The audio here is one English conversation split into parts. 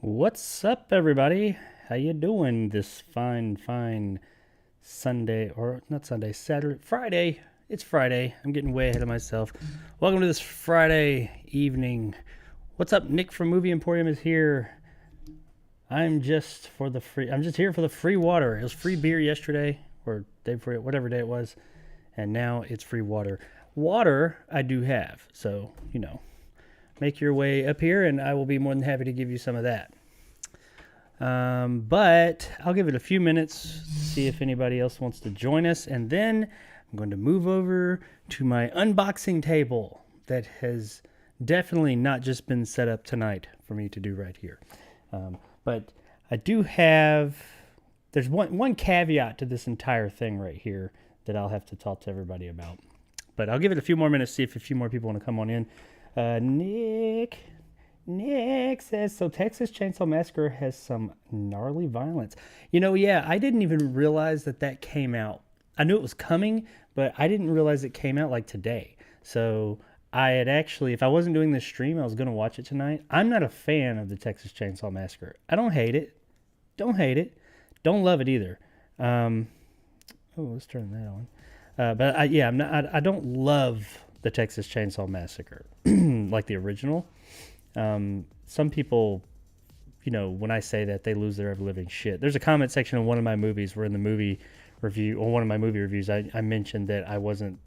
What's up, everybody? How you doing this fine Sunday, or not Sunday, Saturday, Friday? It's Friday. I'm getting way ahead of myself. Welcome to this Friday evening. What's up? Nick from Movie Emporium is here. I'm just here for the free water. It was free beer yesterday, or day before, whatever day it was, and now it's free water. Water I do have, so make your way up here, and I will be more than happy to give you some of that. But I'll give it a few minutes, see if anybody else wants to join us, and then I'm going to move over to my unboxing table that has definitely not just been set up tonight for me to do right here. But I do have, there's one caveat to this entire thing right here that I'll have to talk to everybody about. But I'll give it a few more minutes, see if a few more people want to come on in. Nick says, so Texas Chainsaw Massacre has some gnarly violence. Yeah, I didn't even realize that came out. I knew it was coming, but I didn't realize it came out like today. So I had actually, if I wasn't doing this stream, I was going to watch it tonight. I'm not a fan of the Texas Chainsaw Massacre. I don't hate it. Don't hate it. Don't love it either. Let's turn that on. But I don't love the Texas Chainsaw Massacre like the original. Some people, when I say that, they lose their ever-living shit. There's a comment section on one of my movies where in the movie review, or one of my movie reviews, I mentioned that I wasn't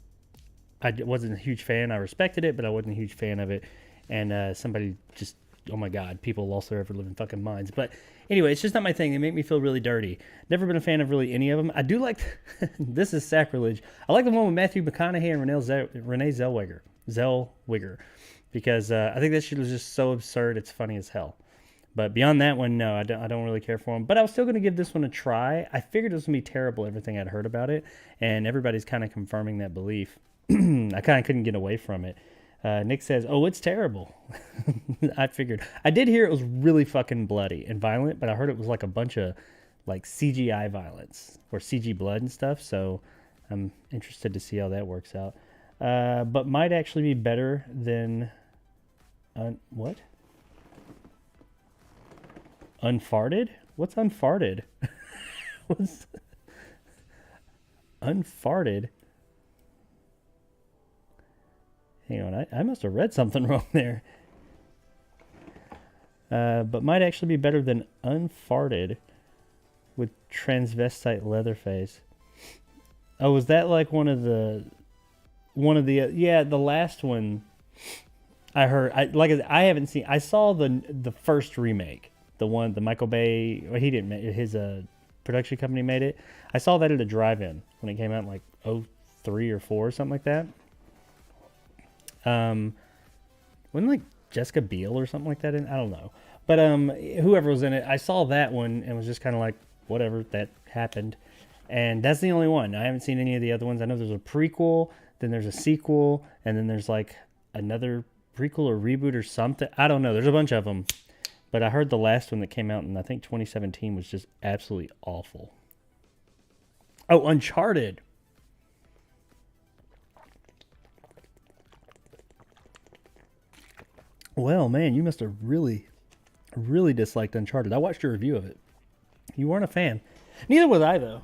a huge fan. I respected it, but I wasn't a huge fan of it. And somebody just, oh my God, people lost their ever-living fucking minds. But anyway, it's just not my thing. They make me feel really dirty. Never been a fan of really any of them. I do like, this is sacrilege, I like the one with Matthew McConaughey and Renee Zellweger. Because I think that shit was just so absurd, it's funny as hell. But beyond that one, no, I don't really care for them. But I was still going to give this one a try. I figured it was going to be terrible, everything I'd heard about it. And everybody's kind of confirming that belief. I kind of couldn't get away from it. Nick says, oh, it's terrible. I figured. I did hear it was really fucking bloody and violent, but I heard it was like a bunch of like CGI violence or CG blood and stuff. So I'm interested to see how that works out. But might actually be better than... what? Unfarted? What's unfarted? What's unfarted? Hang on, I must have read something wrong there. But might actually be better than unfarted with transvestite Leatherface. Oh, was that like one of the yeah, the last one I heard, I haven't seen, I saw the first remake, the Michael Bay, well, he didn't make it, his production company made it. I saw that at a drive-in when it came out in like 03 or 4 or something like that. Wasn't like Jessica Biel or something like that in, I don't know. But whoever was in it, I saw that one and was just kind of like, whatever, that happened. And that's the only one. I haven't seen any of the other ones. I know there's a prequel, then there's a sequel, and then there's like another prequel or reboot or something. I don't know. There's a bunch of them. But I heard the last one that came out in, I think, 2017 was just absolutely awful. Oh, Uncharted. Well, man, you must have really disliked Uncharted. I watched your review of it. You weren't a fan. Neither was I, though.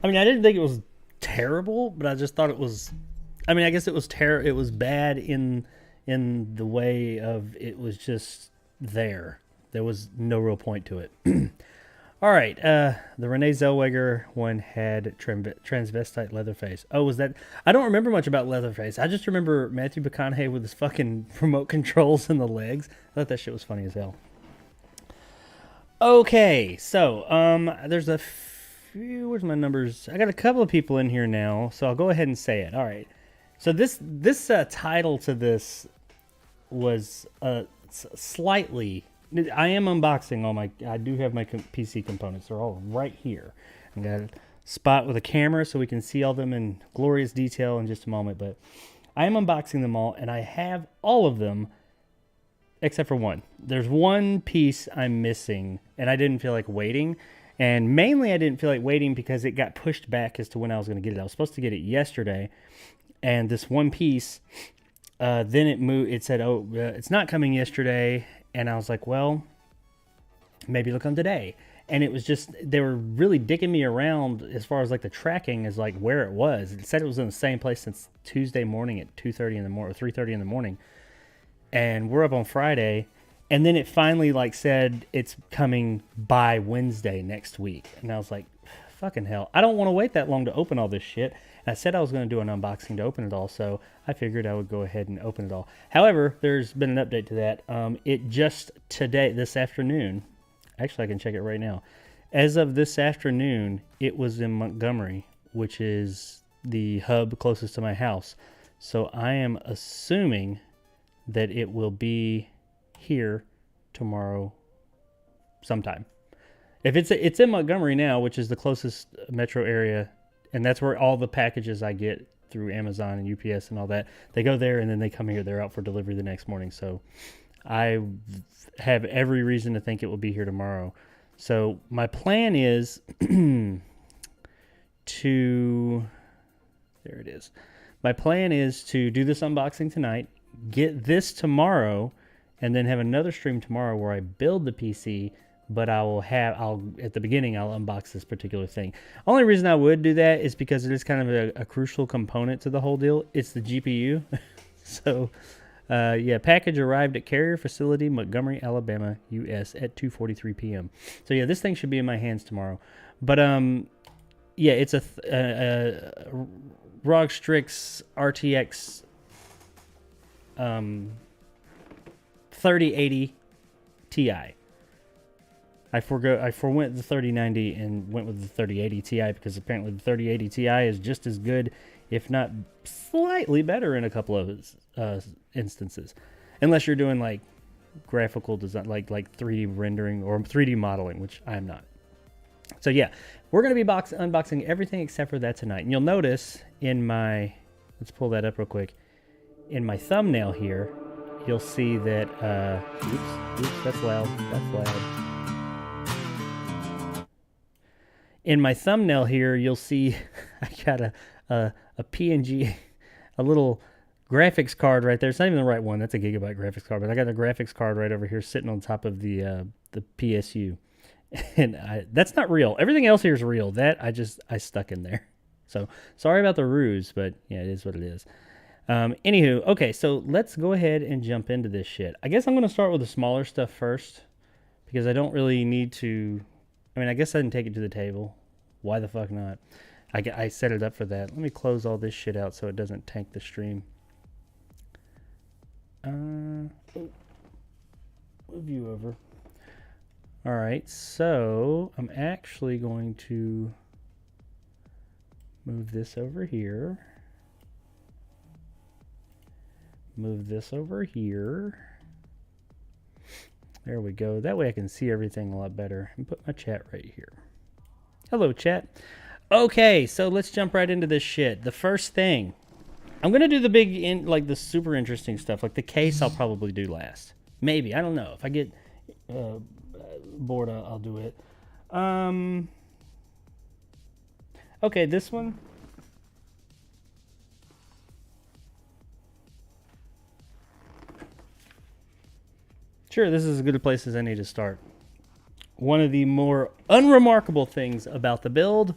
I mean, I didn't think it was terrible, but I just thought it was... I mean, I guess it was it was bad in the way of it was just there. There was no real point to it. All right, the Renee Zellweger one had transvestite Leatherface. Oh, was that... I don't remember much about Leatherface. I just remember Matthew McConaughey with his fucking remote controls in the legs. I thought that shit was funny as hell. Okay, so there's a few... Where's my numbers? I got a couple of people in here now, so I'll go ahead and say it. All right. So this title to this was slightly... I am unboxing all my... I do have my PC components. They're all right here. I got a spot with a camera so we can see all of them in glorious detail in just a moment. But I am unboxing them all, and I have all of them except for one. There's one piece I'm missing, and I didn't feel like waiting. And mainly I didn't feel like waiting because it got pushed back as to when I was going to get it. I was supposed to get it yesterday. And this one piece, then it moved. It said, "Oh, it's not coming yesterday." And I was like, "Well, maybe it'll come today. And it was just, they were really dicking me around as far as like the tracking is like where it was. It said it was in the same place since Tuesday morning at 2:30 in the morning, or 3:30 in the morning. And we're up on Friday. And then it finally like said it's coming by Wednesday next week. And I was like, fucking hell. I don't want to wait that long to open all this shit. And I said I was going to do an unboxing to open it all. So I figured I would go ahead and open it all. However, there's been an update to that. It just today, this afternoon, actually I can check it right now. As of this afternoon, it was in Montgomery, which is the hub closest to my house. So I am assuming that it will be here tomorrow sometime. If it's in Montgomery now, which is the closest metro area, and that's where all the packages I get through Amazon and UPS and all that, they go there and then they come here. They're out for delivery the next morning. So I have every reason to think it will be here tomorrow. So my plan is there it is. My plan is to do this unboxing tonight, get this tomorrow, and then have another stream tomorrow where I build the PC, but I'll at the beginning, I'll unbox this particular thing. Only reason I would do that is because it is kind of a crucial component to the whole deal. It's the GPU. So, yeah, package arrived at carrier facility, Montgomery, Alabama, US at 2:43 p.m. So, yeah, this thing should be in my hands tomorrow. But, yeah, it's a Rockstrix RTX 3080 Ti. I forwent the 3090 and went with the 3080 Ti because apparently the 3080 Ti is just as good, if not slightly better in a couple of instances. Unless you're doing like graphical design, like 3D rendering or 3D modeling, which I'm not. So yeah, we're going to be unboxing everything except for that tonight. And you'll notice in my, let's pull that up real quick. In my thumbnail here, you'll see that, oops, that's loud, that's loud. In my thumbnail here, you'll see I got a PNG, a little graphics card right there. It's not even the right one. That's a gigabyte graphics card, but I got a graphics card right over here sitting on top of the PSU. And that's not real. Everything else here is real. That I stuck in there. So sorry about the ruse, but yeah, it is what it is. Anywho, okay, so let's go ahead and jump into this shit. I guess I'm going to start with the smaller stuff first because I don't really need to. I mean, I guess I didn't take it to the table. Why the fuck not? I set it up for that. Let me close all this shit out so it doesn't tank the stream. Move you over. All right, so I'm actually going to move this over here. Move this over here. There we go. That way I can see everything a lot better. And put my chat right here. Hello, chat. Okay, so let's jump right into this shit. The first thing, I'm gonna do the like the super interesting stuff. Like the case, I'll probably do last. Maybe, I don't know. If I get bored, I'll do it. Okay, this one. Sure, this is as good a place as any to start. One of the more unremarkable things about the build,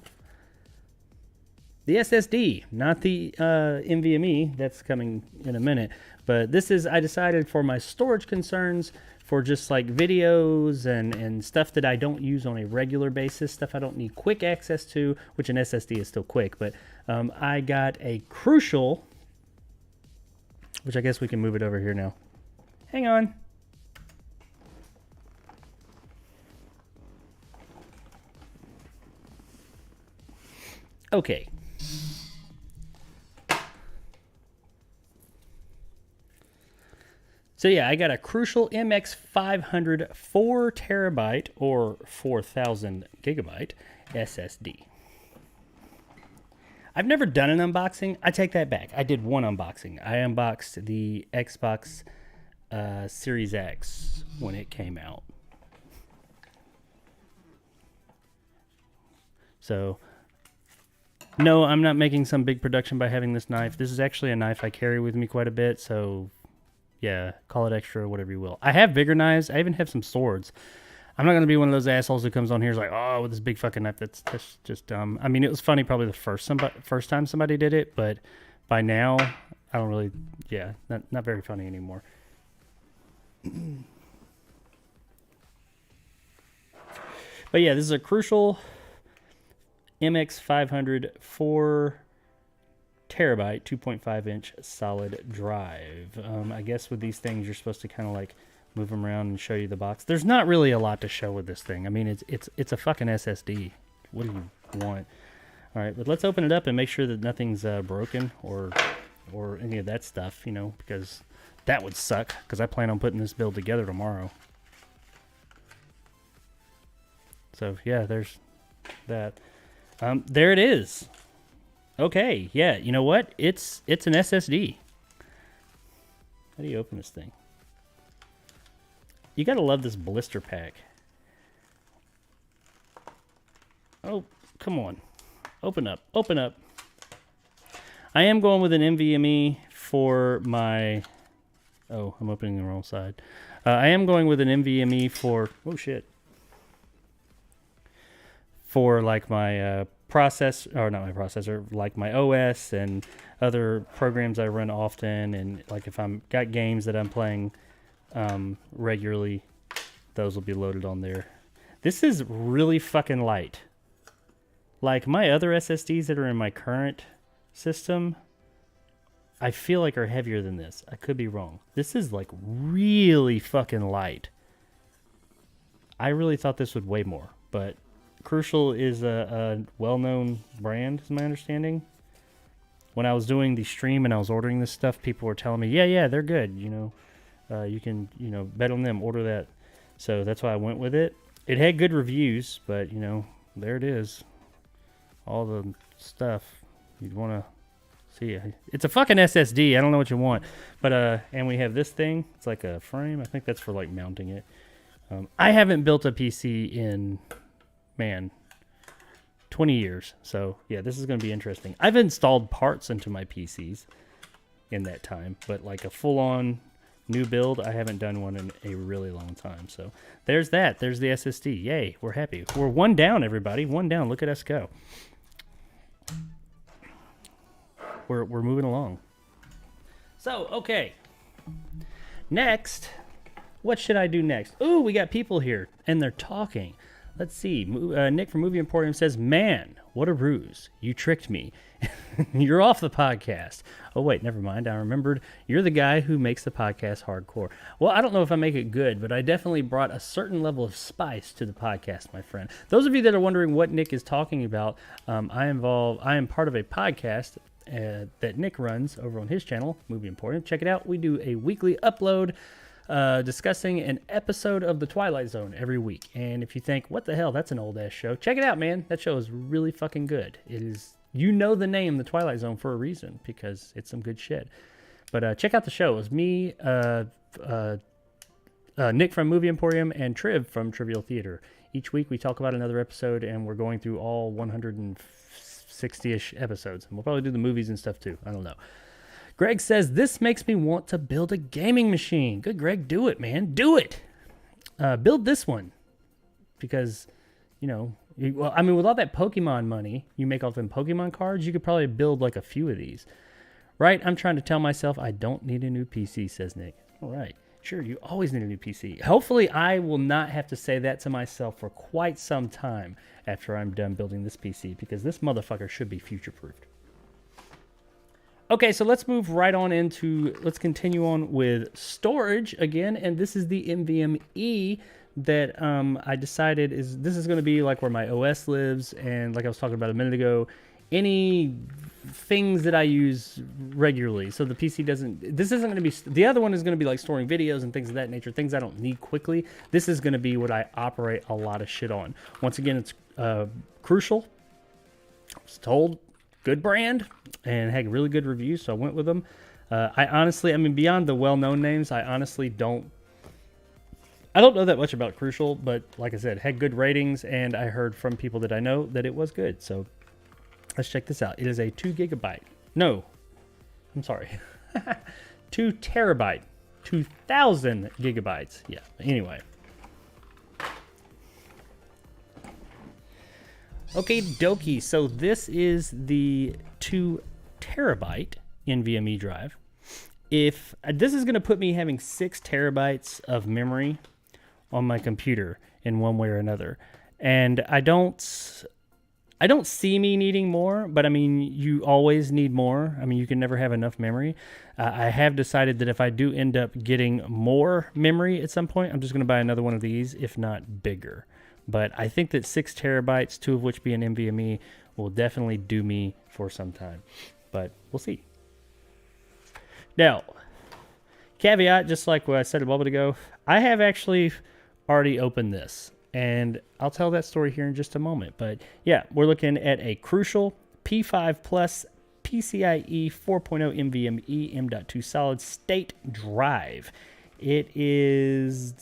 the SSD, not the NVMe, that's coming in a minute. But this is, I decided for my storage concerns, for just like videos and stuff that I don't use on a regular basis, stuff I don't need quick access to, which an SSD is still quick, but I got a Crucial, which I guess we can move it over here now. Hang on. Okay. So yeah, I got a Crucial MX500 4 terabyte or 4000 gigabyte SSD. I've never done an unboxing. I take that back. I did one unboxing. I unboxed the Xbox Series X when it came out. So no, I'm not making some big production by having this knife. This is actually a knife I carry with me quite a bit, so yeah, call it extra, whatever you will. I have bigger knives. I even have some swords. I'm not gonna be one of those assholes who comes on here is like, oh, with this big fucking knife. That's just dumb. I mean, it was funny probably the first time somebody did it, but by now I don't really. Yeah, not very funny anymore. But yeah, this is a Crucial MX500 4 terabyte 2.5 inch solid drive. I guess with these things you're supposed to kind of like move them around and show you the box. There's not really a lot to show with this thing. I mean, it's a fucking SSD. What do you want? All right, but let's open it up and make sure that nothing's broken or any of that stuff, you know, because that would suck, because I plan on putting this build together tomorrow. So yeah, there's that. There it is. Okay, yeah, you know what? It's an SSD. How do you open this thing? You gotta love this blister pack. Oh, come on. Open up, open up. I am going with an NVMe for my... Oh, I'm opening the wrong side. I am going with an NVMe for... Oh, shit. For like my process, or not my processor, like my OS and other programs I run often, and like if I'm got games that I'm playing regularly, those will be loaded on there. This is really fucking light. Like my other SSDs that are in my current system, I feel like are heavier than this. I could be wrong. This is like really fucking light. I really thought this would weigh more, but Crucial is a well-known brand, is my understanding. When I was doing the stream and I was ordering this stuff, people were telling me, yeah, they're good. You know, you can, you know, bet on them, order that. So that's why I went with it. It had good reviews, but, you know, there it is. All the stuff you'd want to see. It's a fucking SSD. I don't know what you want. But, and we have this thing. It's like a frame. I think that's for, like, mounting it. I haven't built a PC in... Man, 20 years. So, yeah, this is going to be interesting. I've installed parts into my PCs in that time, but like a full-on new build, I haven't done one in a really long time. So, there's that. There's the SSD. Yay, we're happy. We're one down, everybody. One down. Look at us go. We're moving along. So, okay. Next, what should I do next? Ooh, we got people here, and they're talking. Let's see. Nick from Movie Emporium says, man, what a ruse. You tricked me. You're off the podcast. Oh, wait, never mind. I remembered you're the guy who makes the podcast hardcore. Well, I don't know if I make it good, but I definitely brought a certain level of spice to the podcast, my friend. Those of you that are wondering what Nick is talking about, I am part of a podcast that Nick runs over on his channel, Movie Emporium. Check it out. We do a weekly upload discussing an episode of The Twilight Zone every week. And if you think, what the hell, that's an old-ass show, check it out, man. That show is really fucking good. It is, you know the name The Twilight Zone for a reason, because it's some good shit. But check out the show. It was me, Nick from Movie Emporium, and Triv from Trivial Theater. Each week we talk about another episode, and we're going through all 160-ish episodes. And we'll probably do the movies and stuff too. I don't know. Greg says, this makes me want to build a gaming machine. Good, Greg. Do it, man. Do it. Build this one. Because, you know, well, I mean, with all that Pokemon money you make off them Pokemon cards, you could probably build like a few of these. Right? I'm trying to tell myself I don't need a new PC, says Nick. All right. Sure, you always need a new PC. Hopefully, I will not have to say that to myself for quite some time after I'm done building this PC, because this motherfucker should be future-proofed. Okay, so let's move right on into, let's continue on with storage again, and this is the NVMe that I decided this is going to be like where my OS lives, and like I was talking about a minute ago, any things that I use regularly. So the PC doesn't, this isn't going to be, the other one is going to be like storing videos and things of that nature, things I don't need quickly. This is going to be what I operate a lot of shit on. Once again, it's Crucial. I was told, good brand, and had really good reviews, so I went with them. I mean, beyond the well-known names, I honestly don't know that much about Crucial, but like I said, had good ratings, and I heard from people that I know that it was good. So let's check this out. It is a 2 terabyte, 2,000 gigabytes. Yeah, anyway. Okay, dokie. So this is the 2 terabyte NVMe drive. If this is going to put me having 6 terabytes of memory on my computer in one way or another, and I don't see me needing more, but I mean, you always need more. I mean, you can never have enough memory. I have decided that if I do end up getting more memory at some point, I'm just going to buy another one of these, if not bigger. But I think that 6 terabytes, 2 of which being NVMe, will definitely do me for some time. But we'll see. Now, caveat, just like what I said a moment ago, I have actually already opened this. And I'll tell that story here in just a moment. But yeah, we're looking at a Crucial P5 Plus PCIe 4.0 NVMe M.2 solid state drive. It is...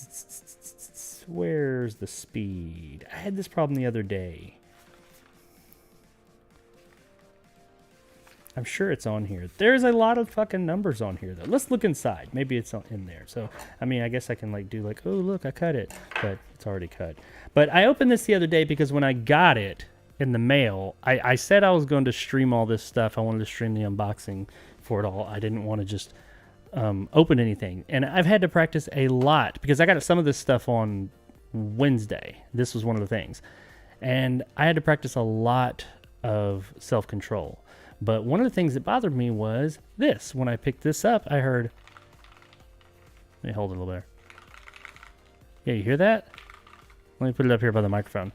Where's the speed? I had this problem the other day. I'm sure it's on here. There's a lot of fucking numbers on here, though. Let's look inside. Maybe it's in there. So, I mean, I guess I can, like, do, like, oh, look, I cut it. But it's already cut. But I opened this the other day because when I got it in the mail, I said I was going to stream all this stuff. I wanted to stream the unboxing for it all. I didn't want to just open anything. And I've had to practice a lot because I got some of this stuff on Wednesday. This was one of the things. And I had to practice a lot of self-control. But one of the things that bothered me was this. When I picked this up, I heard... Let me hold it a little better. Yeah, you hear that? Let me put it up here by the microphone.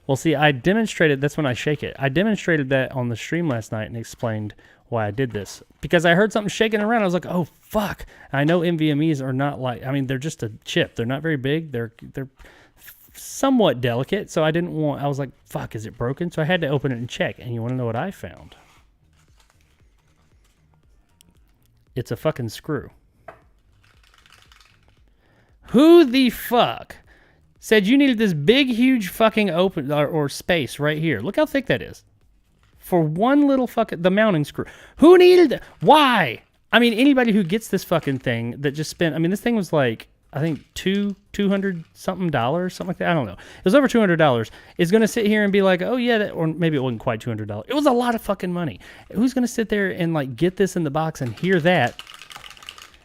Well, see, I demonstrated... That's when I shake it. I demonstrated that on the stream last night and explained why I did this. Because I heard something shaking around. I was like, oh, fuck. I know NVMEs are not like... I mean, they're just a chip. They're not very big. They're somewhat delicate, so I didn't want... I was like, fuck, is it broken? So I had to open it and check, and you want to know what I found? It's a fucking screw. Who the fuck said you needed this big, huge fucking open or space right here? Look how thick that is. For one little fucking... The mounting screw. Who needed... Why? I mean, anybody who gets this fucking thing that just spent... I mean, this thing was like... I think $200 something, something like that. I don't know. It was over $200. Is going to sit here and be like, oh yeah, or maybe it wasn't quite $200. It was a lot of fucking money. Who's going to sit there and like get this in the box and hear that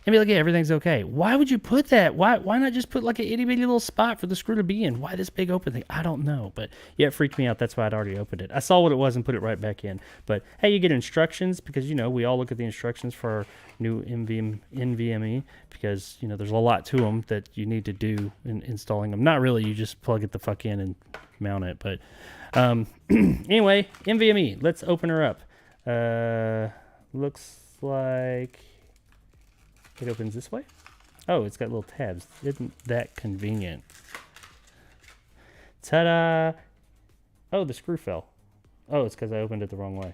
and be like, yeah, everything's okay? Why would you put that? Why not just put like an itty bitty little spot for the screw to be in? Why this big open thing? I don't know. But yeah, it freaked me out. That's why I'd already opened it. I saw what it was and put it right back in. But hey, you get instructions because, you know, we all look at the instructions for our new NVMe because, you know, there's a lot to them that you need to do in installing them. Not really. You just plug it the fuck in and mount it. But anyway, NVMe. Let's open her up. Looks like... It opens this way. Oh, it's got little tabs. Isn't that convenient? Ta-da! Oh, the screw fell. Oh, it's because I opened it the wrong way.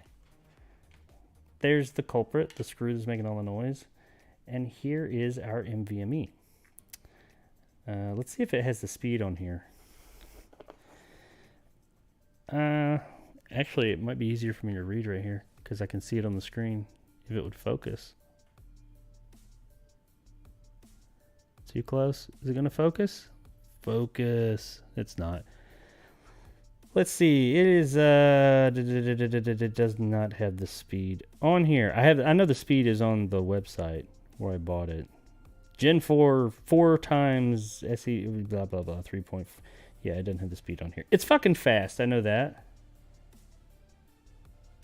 There's the culprit, the screw that's making all the noise. And here is our NVMe. Let's see if it has the speed on here. Actually, it might be easier for me to read right here because I can see it on the screen if it would focus. Too close? Is it going to focus? Focus. It's not. Let's see. It is, it does not have the speed on here. I know the speed is on the website where I bought it. Gen 4 times SE, blah, blah, blah, 3. Yeah, it doesn't have the speed on here. It's fucking fast. I know that.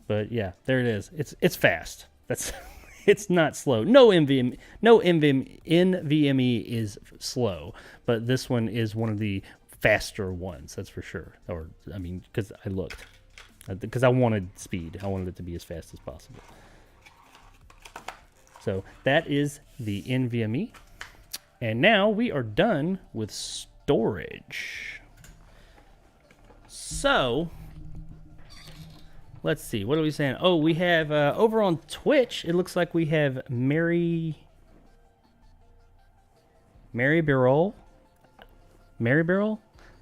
But yeah, there it is. It's fast. That's... It's not slow. No NVMe is slow, but this one is one of the faster ones, that's for sure. Or, I mean, because I looked. Because I wanted speed. I wanted it to be as fast as possible. So that is the NVMe. And now we are done with storage. So... Let's see. What are we saying? Oh, we have over on Twitch. It looks like we have Mary Barrel.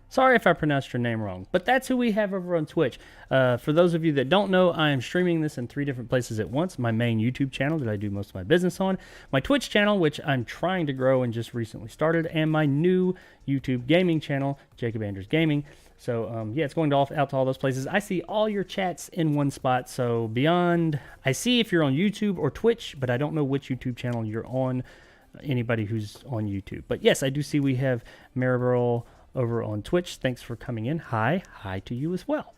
Sorry if I pronounced your name wrong, but that's who we have over on Twitch. For those of you that don't know, I am streaming this in 3 different places at once. My main YouTube channel that I do most of my business on, my Twitch channel, which I'm trying to grow and just recently started, and my new YouTube gaming channel, Jacob Andrews Gaming. So, yeah, it's going out to all those places. I see all your chats in one spot, so beyond, I see if you're on YouTube or Twitch, but I don't know which YouTube channel you're on, anybody who's on YouTube. But yes, I do see we have Maribel over on Twitch. Thanks for coming in. Hi to you as well.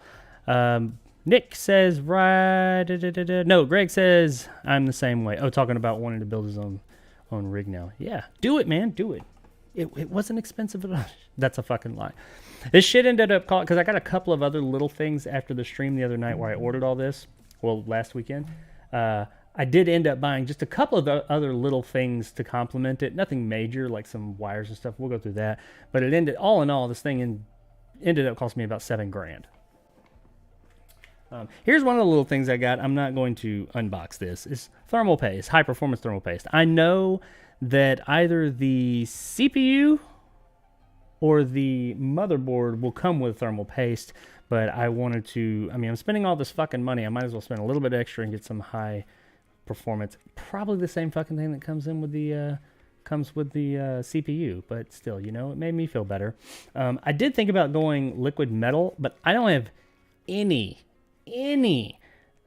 Nick says, no, Greg says, I'm the same way. Oh, talking about wanting to build his own rig now. Yeah, do it, man, do it. It wasn't expensive at all. That's a fucking lie. This shit ended up because I got a couple of other little things after the stream the other night where I ordered all this. Well, last weekend. I did end up buying just a couple of other little things to complement it. Nothing major, like some wires and stuff. We'll go through that. But it ended, all in all, this thing ended up costing me about $7 grand. Here's one of the little things I got. I'm not going to unbox this. It's thermal paste, high performance thermal paste. I know that either the CPU or the motherboard will come with thermal paste, but I wanted to, I'm spending all this fucking money. I might as well spend a little bit extra and get some high performance. Probably the same fucking thing that comes with the CPU, but still, you know, it made me feel better. I did think about going liquid metal, but I don't have any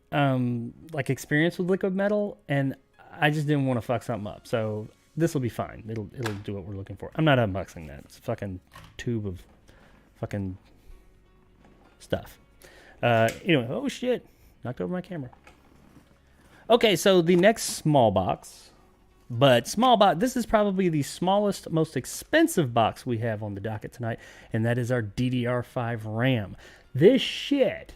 like experience with liquid metal, and I just didn't want to fuck something up. So this will be fine. It'll do what we're looking for. I'm not unboxing that. It's a fucking tube of fucking stuff. Anyway, oh shit, knocked over my camera. Okay, so the next small box, this is probably the smallest, most expensive box we have on the docket tonight, and that is our Ddr5 Ram. This shit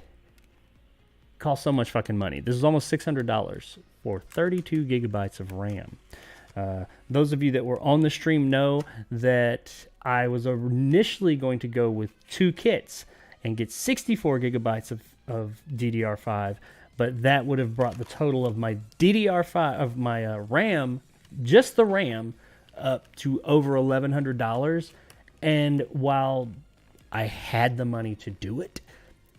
costs so much fucking money. This is almost $600 for 32 gigabytes of RAM. Those of you that were on the stream know that I was initially going to go with 2 kits and get 64 gigabytes of DDR5, but that would have brought the total of my DDR5, of my RAM, just the RAM, up to over $1,100. And while I had the money to do it,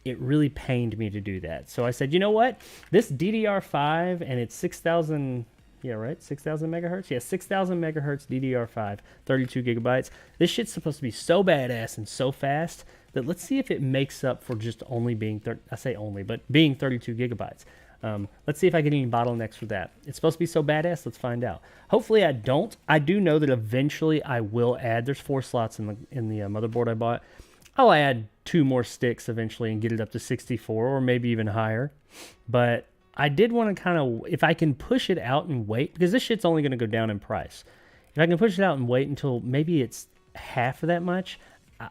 it really pained me to do that. So I said, you know what? This DDR5 and it's 6,000, yeah, right? 6,000 megahertz? Yeah, 6,000 megahertz DDR5, 32 gigabytes. This shit's supposed to be so badass and so fast that let's see if it makes up for just only being, being 32 gigabytes. Let's see if I get any bottlenecks for that. It's supposed to be so badass. Let's find out. Hopefully I don't. I do know that eventually I will add, there's 4 slots in the motherboard I bought. I'll add 2 more sticks eventually and get it up to 64 or maybe even higher. But I did want to kind of, if I can push it out and wait, because this shit's only going to go down in price. If I can push it out and wait until maybe it's half of that much,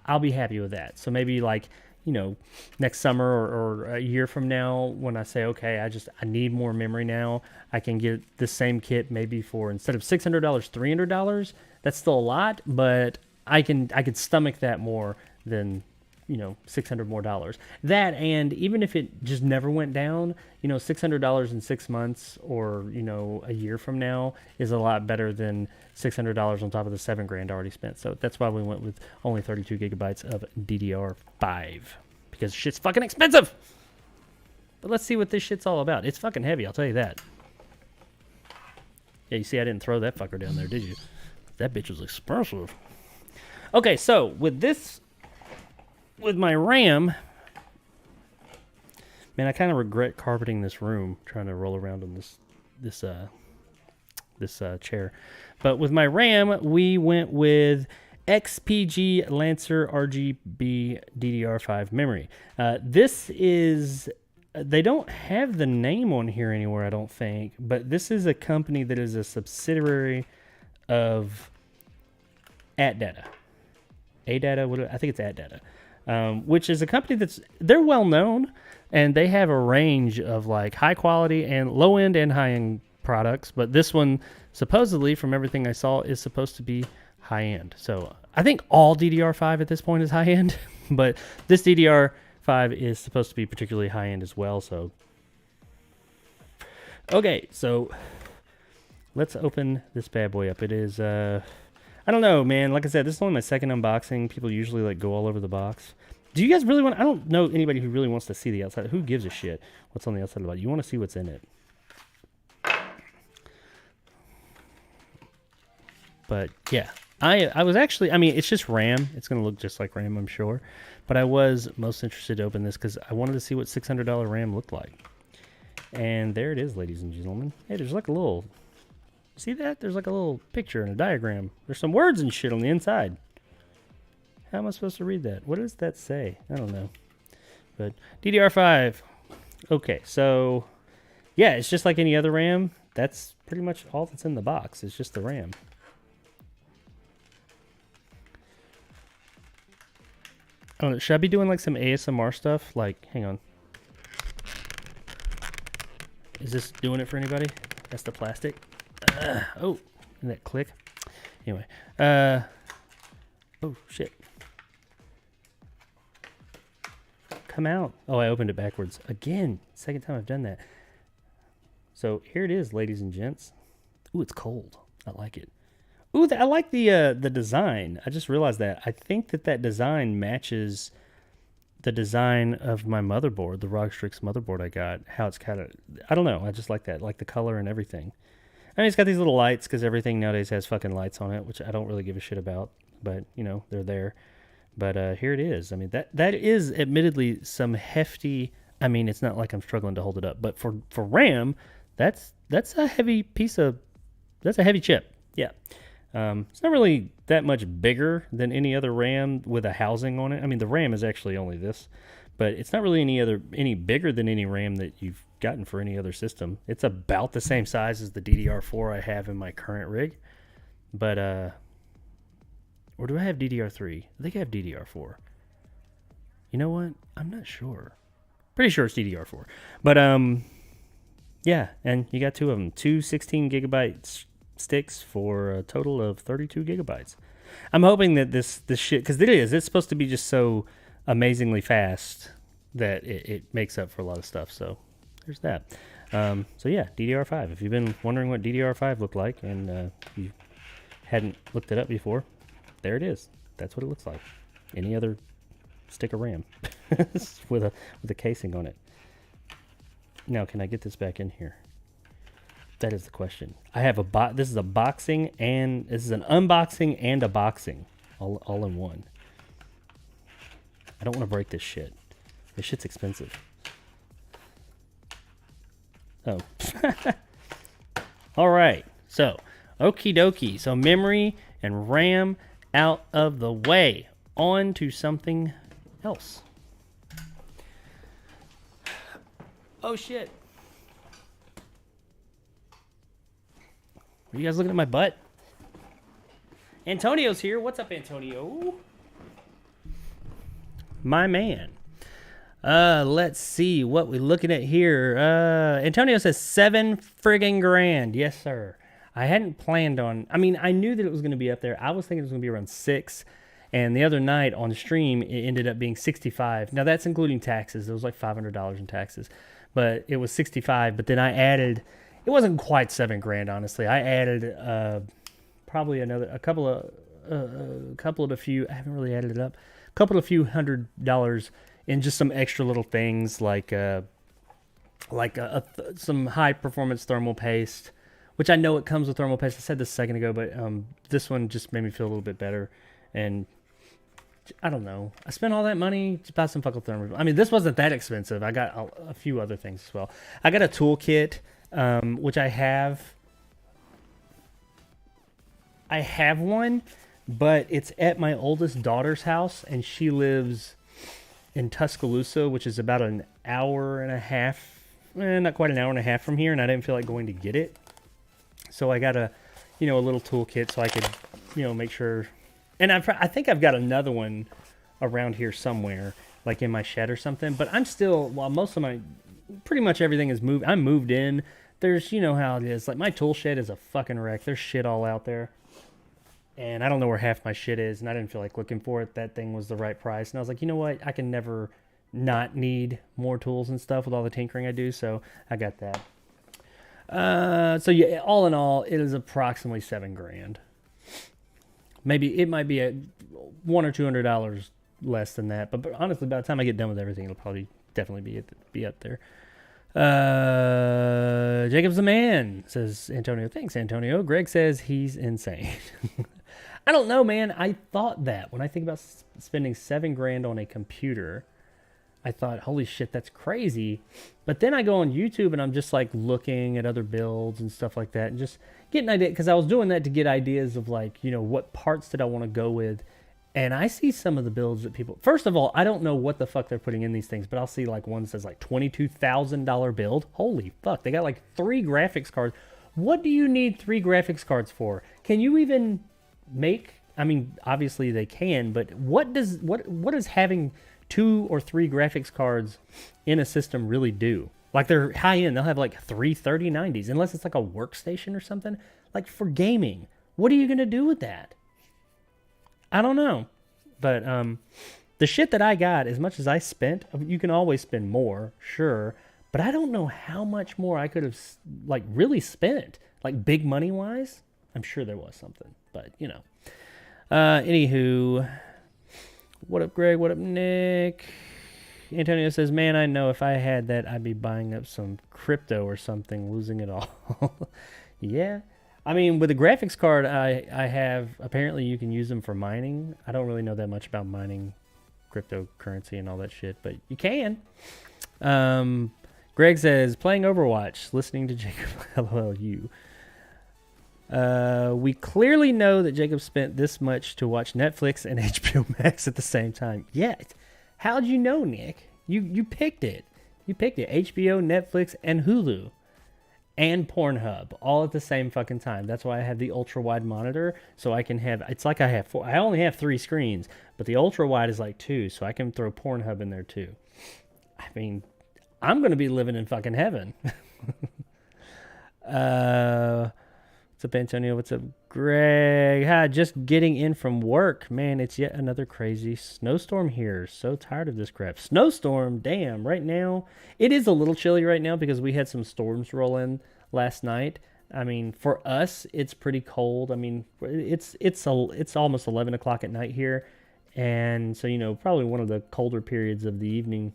I'll be happy with that. So maybe like, you know, next summer or a year from now, when I say, okay, I need more memory now, I can get the same kit maybe for, instead of $600, $300. That's still a lot, but I could stomach that more than, you know, $600 more dollars. That, and even if it just never went down, you know, $600 in 6 months or, you know, a year from now is a lot better than $600 on top of the $7 grand already spent. So that's why we went with only 32 gigabytes of DDR5, because shit's fucking expensive. But let's see what this shit's all about. It's fucking heavy, I'll tell you that. Yeah, you see I didn't throw that fucker down there, did you? That bitch was expensive. Okay, so with this, with my RAM, man, I kind of regret carpeting this room, trying to roll around on this chair. But with my RAM, we went with XPG Lancer RGB DDR5 memory. This is, they don't have the name on here anywhere, I don't think, but this is a company that is a subsidiary of AtData. AdData, I think it's AtData. Which is a company they're well known, and they have a range of like high quality and low end and high end products. But this one, supposedly, from everything I saw, is supposed to be high end. So I think all DDR5 at this point is high end, but this DDR5 is supposed to be particularly high end as well. So, okay, so let's open this bad boy up. It is, I don't know, man. Like I said, this is only my second unboxing. People usually like go all over the box. Do you guys really want? I don't know anybody who really wants to see the outside. Who gives a shit what's on the outside of the box? You want to see what's in it. But yeah, I was actually, I mean, it's just RAM. It's going to look just like RAM, I'm sure. But I was most interested to open this because I wanted to see what $600 RAM looked like. And there it is, ladies and gentlemen. Hey, there's like a little, see that? There's like a little picture and a diagram. There's some words and shit on the inside. How am I supposed to read that? What does that say? I don't know. But DDR5. Okay, so yeah, it's just like any other RAM. That's pretty much all that's in the box. It's just the RAM. I don't know, should I be doing like some ASMR stuff? Like, hang on. Is this doing it for anybody? That's the plastic. Oh, and that click. Anyway. Oh, shit. Come out. Oh, I opened it backwards. Again. Second time I've done that. So here it is, ladies and gents. Ooh, it's cold. I like it. Ooh, I like the design. I just realized that. I think that design matches the design of my motherboard, the Rockstrix motherboard I got. How it's kind of, I don't know. I just like that. Like the color and everything. I mean, it's got these little lights because everything nowadays has fucking lights on it, which I don't really give a shit about. But, you know, they're there. But here it is. I mean, that is admittedly some hefty, I mean, it's not like I'm struggling to hold it up. But for RAM, that's a heavy piece of, that's a heavy chip. Yeah. It's not really that much bigger than any other RAM with a housing on it. I mean, the RAM is actually only this, but it's not really any bigger than any RAM that you've gotten for any other system. It's about the same size as the DDR4 I have in my current rig, but or do I have DDR3? I think I have DDR4. You know what? I'm not sure. Pretty sure it's DDR4, but yeah, and you got two of them, two 16 gigabyte sticks for a total of 32 gigabytes. I'm hoping that this shit, because it's supposed to be just so amazingly fast that it makes up for a lot of stuff. So there's that. So yeah, DDR5. If you've been wondering what DDR5 looked like and you hadn't looked it up before, there it is. That's what it looks like. Any other stick of RAM with a casing on it. Now, can I get this back in here? That is the question. I have this is a boxing and this is an unboxing and a boxing all in one. I don't want to break this shit. This shit's expensive. Oh. All right. So, okie dokie. So memory and RAM out of the way. On to something else. Oh shit. Are you guys looking at my butt? Antonio's here. What's up, Antonio? My man. Let's see what we're looking at here. Antonio says 7 friggin' grand. Yes, sir. I hadn't planned on, I mean, I knew that it was going to be up there. I was thinking it was going to be around 6. And the other night on the stream, it ended up being 65. Now, that's including taxes. It was like $500 in taxes. But it was 65. But then I added... It wasn't quite 7 grand, honestly. I added probably a couple of a few. I haven't really added it up. A couple of few $100 in just some extra little things like some high performance thermal paste, which I know it comes with thermal paste. I said this a second ago, but this one just made me feel a little bit better. And I don't know. I spent all that money to buy some fucking thermal. I mean, this wasn't that expensive. I got a few other things as well. I got a toolkit. Which I have one, but it's at my oldest daughter's house, and she lives in Tuscaloosa, which is about an hour and a half, not quite an hour and a half from here, and I didn't feel like going to get it. So I got a little toolkit so I could, make sure. And I think I've got another one around here somewhere, like in my shed or something. But I'm still, while most of pretty much everything is moved. I'm moved in. There's, you know how it is. Like, my tool shed is a fucking wreck. There's shit all out there. And I don't know where half my shit is, and I didn't feel like looking for it. That thing was the right price. And I was like, you know what? I can never not need more tools and stuff with all the tinkering I do, so I got that. So, yeah, all in all, it is approximately 7 grand. Maybe it might be a $100 or $200 less than that. But honestly, by the time I get done with everything, it'll probably definitely be up there. Jacob's the man, says Antonio. Thanks, Antonio. Greg says he's insane. I don't know, man. I thought that when I think about spending $7,000 on a computer, I thought, holy shit, that's crazy. But then I go on YouTube and I'm just like looking at other builds and stuff like that and just getting an idea, because I was doing that to get ideas of like, you know, what parts did I want to go with. And I see some of the builds that people, first of all, I don't know what the fuck they're putting in these things, but I'll see like one that says like $22,000 build. Holy fuck, they got like 3 graphics cards. What do you need 3 graphics cards for? Can you even make, I mean, obviously they can, but what does having 2 or 3 graphics cards in a system really do? Like they're high end, they'll have like 3 3090s, unless it's like a workstation or something. Like for gaming, what are you gonna do with that? I don't know. But the shit that I got, as much as I spent, you can always spend more, sure, but I don't know how much more I could have like really spent, like big money wise. I'm sure there was something, but you know. Anywho, what up, Greg? What up, Nick? Antonio says, man, I know if I had that, I'd be buying up some crypto or something, losing it all. Yeah. I mean, with the graphics card I have, apparently you can use them for mining. I don't really know that much about mining cryptocurrency and all that shit, but you can. Greg says, playing Overwatch, listening to Jacob. LOLU. We clearly know that Jacob spent this much to watch Netflix and HBO Max at the same time. Yet, how'd you know, Nick? You picked it. You picked it. HBO, Netflix, and Hulu. And Pornhub, all at the same fucking time. That's why I have the ultra-wide monitor, so I can have, it's like I have 4, I only have 3 screens, but the ultra-wide is like 2, so I can throw Pornhub in there too. I mean, I'm going to be living in fucking heaven. What's up, Antonio? What's up, Greg? Hi, just getting in from work. Man, it's yet another crazy snowstorm here. So tired of this crap. Snowstorm? Damn, right now. It is a little chilly right now because we had some storms roll in last night. I mean, for us, it's pretty cold. I mean, it's almost 11 o'clock at night here. And so, you know, probably one of the colder periods of the evening.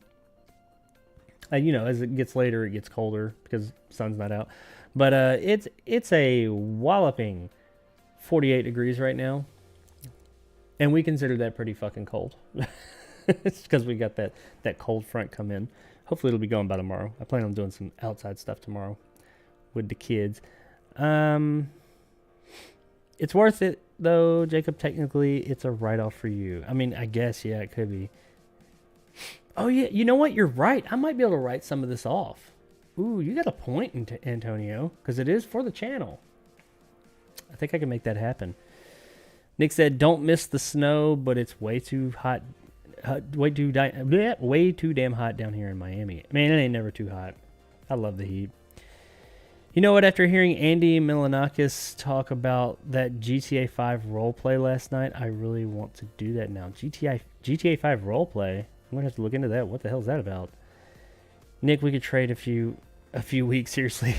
You know, as it gets later, it gets colder because the sun's not out. But it's a walloping 48 degrees right now. And we consider that pretty fucking cold. It's because we got that cold front come in. Hopefully it'll be going by tomorrow. I plan on doing some outside stuff tomorrow with the kids. It's worth it, though, Jacob. Technically, it's a write-off for you. I mean, I guess, yeah, it could be. Oh, yeah, you know what? You're right. I might be able to write some of this off. Ooh, you got a point, Antonio, because it is for the channel. I think I can make that happen. Nick said, don't miss the snow, but it's way too hot. Way too damn hot down here in Miami. Man, it ain't never too hot. I love the heat. You know what? After hearing Andy Milanakis talk about that GTA 5 roleplay last night, I really want to do that now. GTA 5 roleplay? I'm going to have to look into that. What the hell is that about? Nick, we could trade a few weeks, seriously.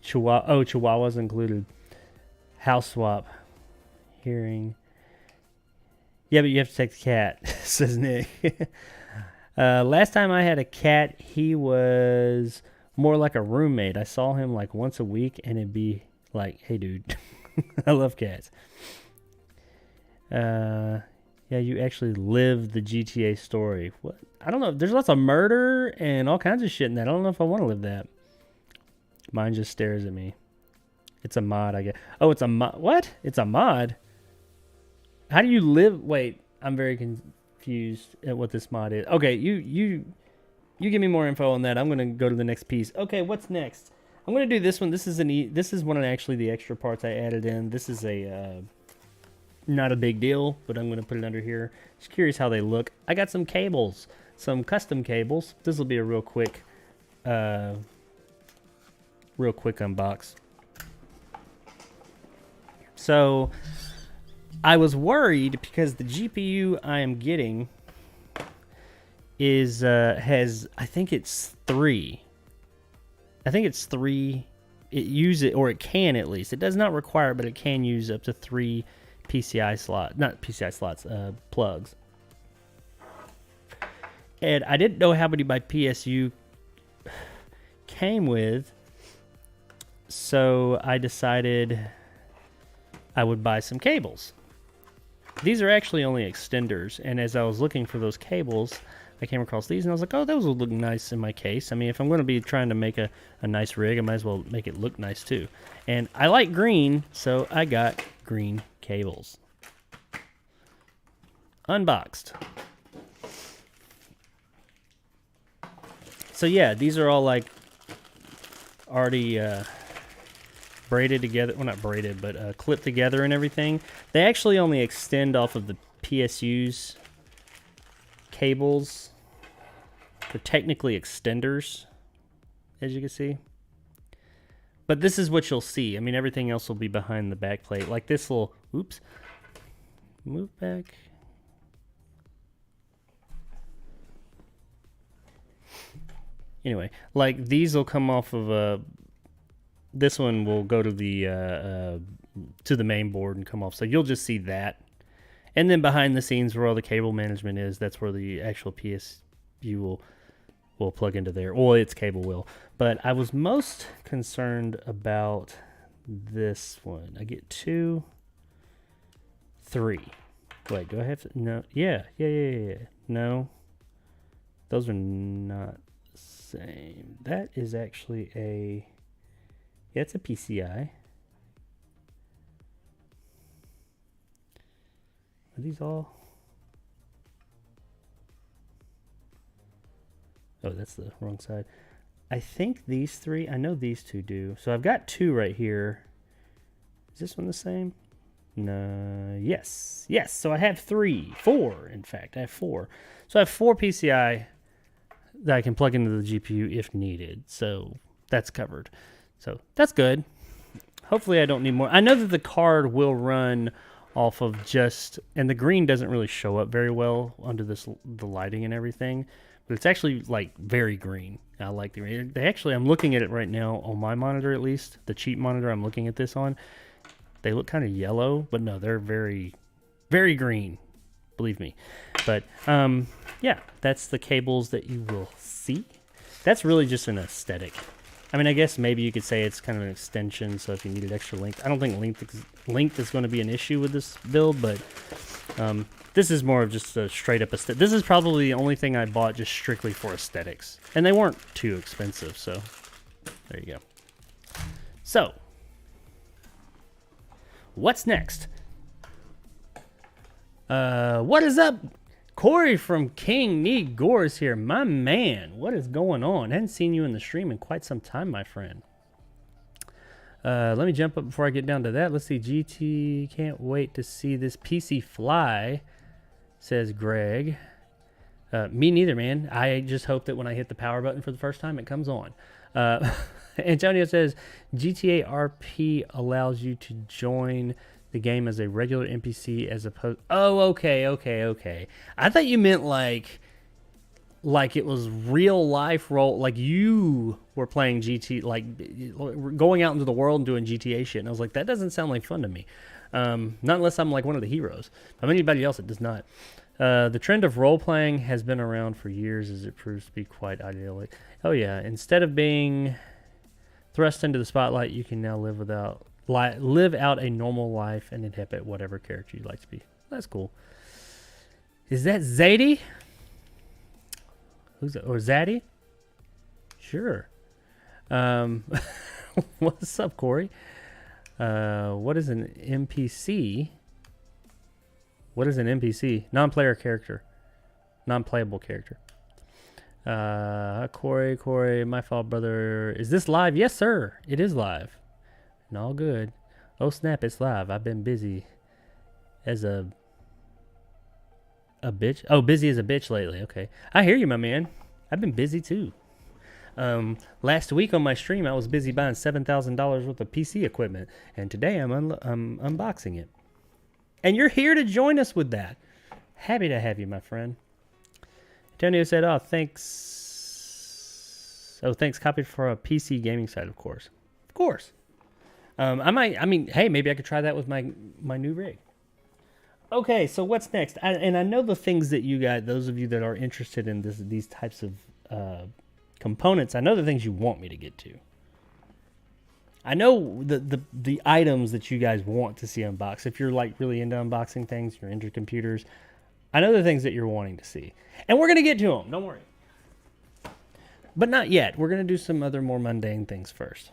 Chihuahuas included. House swap. Hearing. Yeah, but you have to take the cat, says Nick. Last time I had a cat, he was more like a roommate. I saw him like once a week, and it'd be like, hey, dude, I love cats. Yeah, you actually live the GTA story. What? I don't know. There's lots of murder and all kinds of shit in that. I don't know if I want to live that. Mine just stares at me. It's a mod, I guess. Oh, it's a mod. What? It's a mod? How do you live? Wait, I'm very confused at what this mod is. Okay, you give me more info on that. I'm going to go to the next piece. Okay, what's next? I'm going to do this one. This is one of actually the extra parts I added in. This is a not a big deal, but I'm going to put it under here. Just curious how they look. I got some cables, some custom cables. This will be a real quick unbox. So I was worried because the GPU I am getting is has I think it's three it uses, or it can at least. It does not require, but it can use up to 3 PCI slot, not PCI slots, plugs. And I didn't know how many my PSU came with, so I decided I would buy some cables. These are actually only extenders, and as I was looking for those cables, I came across these, and I was like, oh, those will look nice in my case. I mean, if I'm going to be trying to make a nice rig, I might as well make it look nice too. And I like green, so I got green cables. Unboxed. So yeah, these are all like already braided together. Well, not braided, but clipped together and everything. They actually only extend off of the PSU's cables. They're technically extenders, as you can see. But this is what you'll see. I mean, everything else will be behind the back plate. Like this will, oops, move back. Anyway, like these will come off of this one will go to the main board and come off. So you'll just see that. And then behind the scenes where all the cable management is, that's where the actual PSU will plug into there. Well, its cable will. But I was most concerned about this one. I get 2, 3. Wait, do I have to? No. Yeah. No. Those are not the same. That is actually a... Yeah, it's a PCI. Are these all? Oh, that's the wrong side. I think these 3, I know these 2 do. So I've got 2 right here. Is this one the same? No, yes. So I have 4, in fact. I have 4. So I have 4 PCI that I can plug into the GPU if needed. So that's covered. So that's good. Hopefully I don't need more. I know that the card will run off of just, and the green doesn't really show up very well under the lighting and everything, but it's actually like very green. I like the green. They actually, I'm looking at it right now on my monitor, at least the cheap monitor I'm looking at this on. They look kind of yellow, but no, they're very, very green, believe me. But yeah, that's the cables that you will see. That's really just an aesthetic. I mean, I guess maybe you could say it's kind of an extension, so if you needed extra length. I don't think length is going to be an issue with this build, but this is more of just a straight-up aesthetic. This is probably the only thing I bought just strictly for aesthetics. And they weren't too expensive, so there you go. So, what's next? What is up? Corey from King Need Gores here. My man, what is going on? I hadn't seen you in the stream in quite some time, my friend. Let me jump up before I get down to that. Let's see. GT, can't wait to see this PC fly, says Greg. Me neither, man. I just hope that when I hit the power button for the first time, it comes on. Antonio says, GTA RP allows you to join the game as a regular NPC as opposed... Oh, okay. I thought you meant like it was real life role, like you were playing GT, like going out into the world and doing GTA shit. And I was like, that doesn't sound like fun to me. Not unless I'm like one of the heroes. But anybody else, it does not. The trend of role-playing has been around for years as it proves to be quite idyllic. Oh yeah, instead of being thrust into the spotlight, you can now live out a normal life and inhabit whatever character you'd like to be. That's cool. Is that Zadie? Who's that? Or Zaddy? Sure. What's up, Corey? What is an NPC? What is an NPC? Non-player character. Non-playable character. Corey, my fault, brother. Is this live? Yes, sir. It is live. And all good. Oh, snap, it's live. I've been busy as a bitch. Oh, busy as a bitch lately. Okay. I hear you, my man. I've been busy, too. Last week on my stream, I was busy buying $7,000 worth of PC equipment. And today, I'm unboxing it. And you're here to join us with that. Happy to have you, my friend. Antonio said, oh, thanks. Oh, thanks. Copied for a PC gaming site, of course. Of course. I mean, hey, maybe I could try that with my new rig. Okay, so what's next? And I know the things that you guys, those of you that are interested in these types of components, I know the things you want me to get to. I know the items that you guys want to see unboxed. If you're like really into unboxing things, you're into computers, I know the things that you're wanting to see. And we're going to get to them, don't worry. But not yet. We're going to do some other more mundane things first.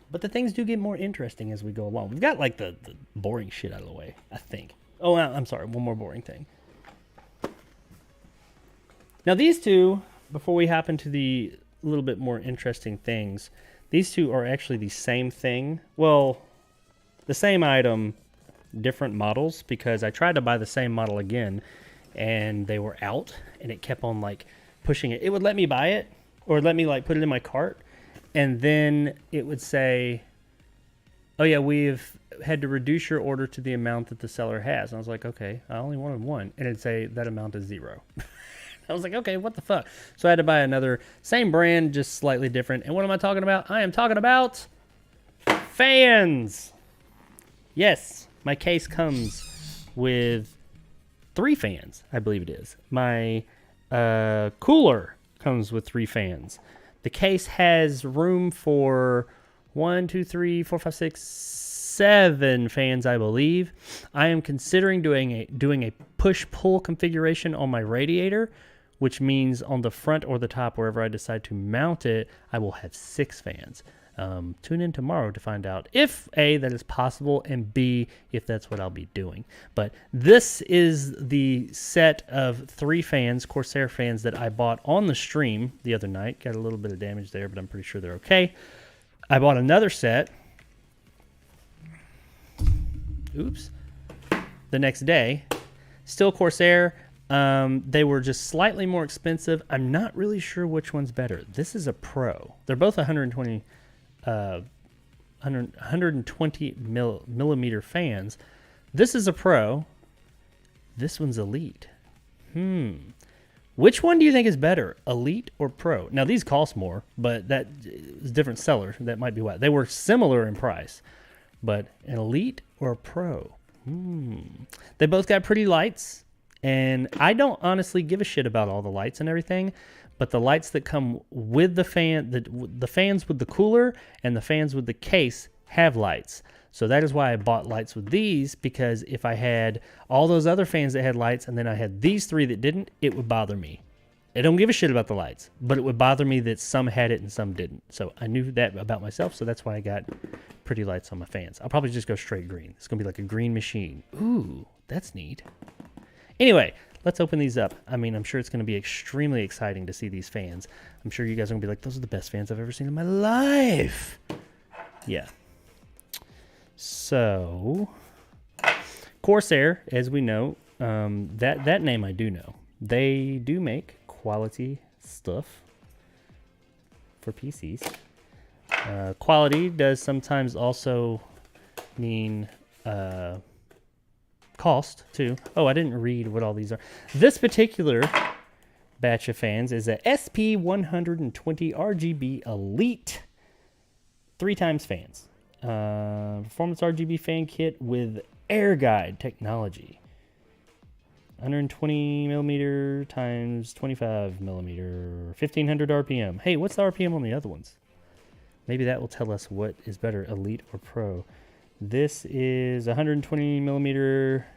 But the things do get more interesting as we go along. We've got like the boring shit out of the way, I think. Oh, I'm sorry. One more boring thing. Now these two, before we hop into the little bit more interesting things, these two are actually the same thing. Well, the same item, different models, because I tried to buy the same model again and they were out and it kept on like pushing it. It would let me buy it or let me like put it in my cart and then it would say, oh yeah, we've had to reduce your order to the amount that the seller has. And I was like, okay, I only wanted one. And it'd say that amount is 0. I was like, okay, what the fuck? So I had to buy another, same brand, just slightly different. And what am I talking about? I am talking about fans. Yes, my case comes with 3 fans, I believe it is. My cooler comes with 3 fans. The case has room for 1, 2, 3, 4, 5, 6, 7 fans, I believe. I am considering doing a push-pull configuration on my radiator, which means on the front or the top, wherever I decide to mount it, I will have 6 fans. Tune in tomorrow to find out if A, that is possible, and B, if that's what I'll be doing. But this is the set of 3 fans, Corsair fans, that I bought on the stream the other night. Got a little bit of damage there, but I'm pretty sure they're okay. I bought another set. Oops. The next day. Still Corsair. They were just slightly more expensive. I'm not really sure which one's better. This is a Pro. They're both 120 millimeter fans. This is a Pro. This one's Elite. Which one do you think is better, Elite or Pro? Now, these cost more, but that is different seller. That might be why. They were similar in price, but an Elite or a Pro? They both got pretty lights, and I don't honestly give a shit about all the lights and everything, but the lights that come with the fan, the fans with the cooler and the fans with the case have lights. So that is why I bought lights with these, because if I had all those other fans that had lights and then I had these 3 that didn't, it would bother me. I don't give a shit about the lights, but it would bother me that some had it and some didn't. So I knew that about myself, so that's why I got pretty lights on my fans. I'll probably just go straight green. It's going to be like a green machine. Ooh, that's neat. Anyway, let's open these up. I mean, I'm sure it's going to be extremely exciting to see these fans. I'm sure you guys are going to be like, those are the best fans I've ever seen in my life. Yeah. So, Corsair, as we know, that name I do know. They do make quality stuff for PCs. Quality does sometimes also mean cost, too. Oh, I didn't read what all these are. This particular batch of fans is a SP120 RGB Elite 3x fans. Performance RGB fan kit with air guide technology. 120 millimeter times 25 millimeter, 1500 RPM. Hey, what's the RPM on the other ones? Maybe that will tell us what is better, Elite or Pro. This is 120 millimeter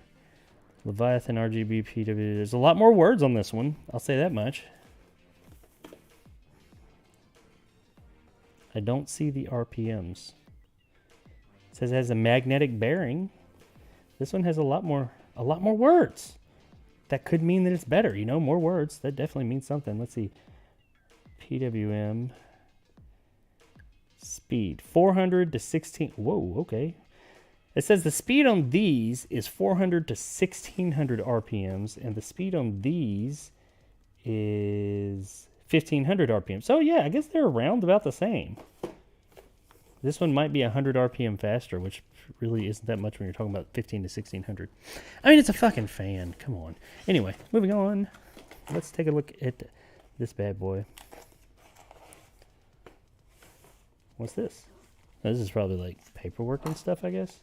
Leviathan RGB PW. There's a lot more words on this one. I'll say that much. I don't see the RPMs. It says it has a magnetic bearing. This one has a lot more words. That could mean that it's better, you know, more words. That definitely means something. Let's see. PWM speed 400 to 16. Whoa, okay. It says the speed on these is 400 to 1600 RPMs, and the speed on these is 1500 RPM. So yeah, I guess they're around about the same. This one might be 100 RPM faster, which really isn't that much when you're talking about 15 to 1600. I mean, it's a fucking fan. Come on. Anyway, moving on. Let's take a look at this bad boy. What's this? This is probably like paperwork and stuff, I guess.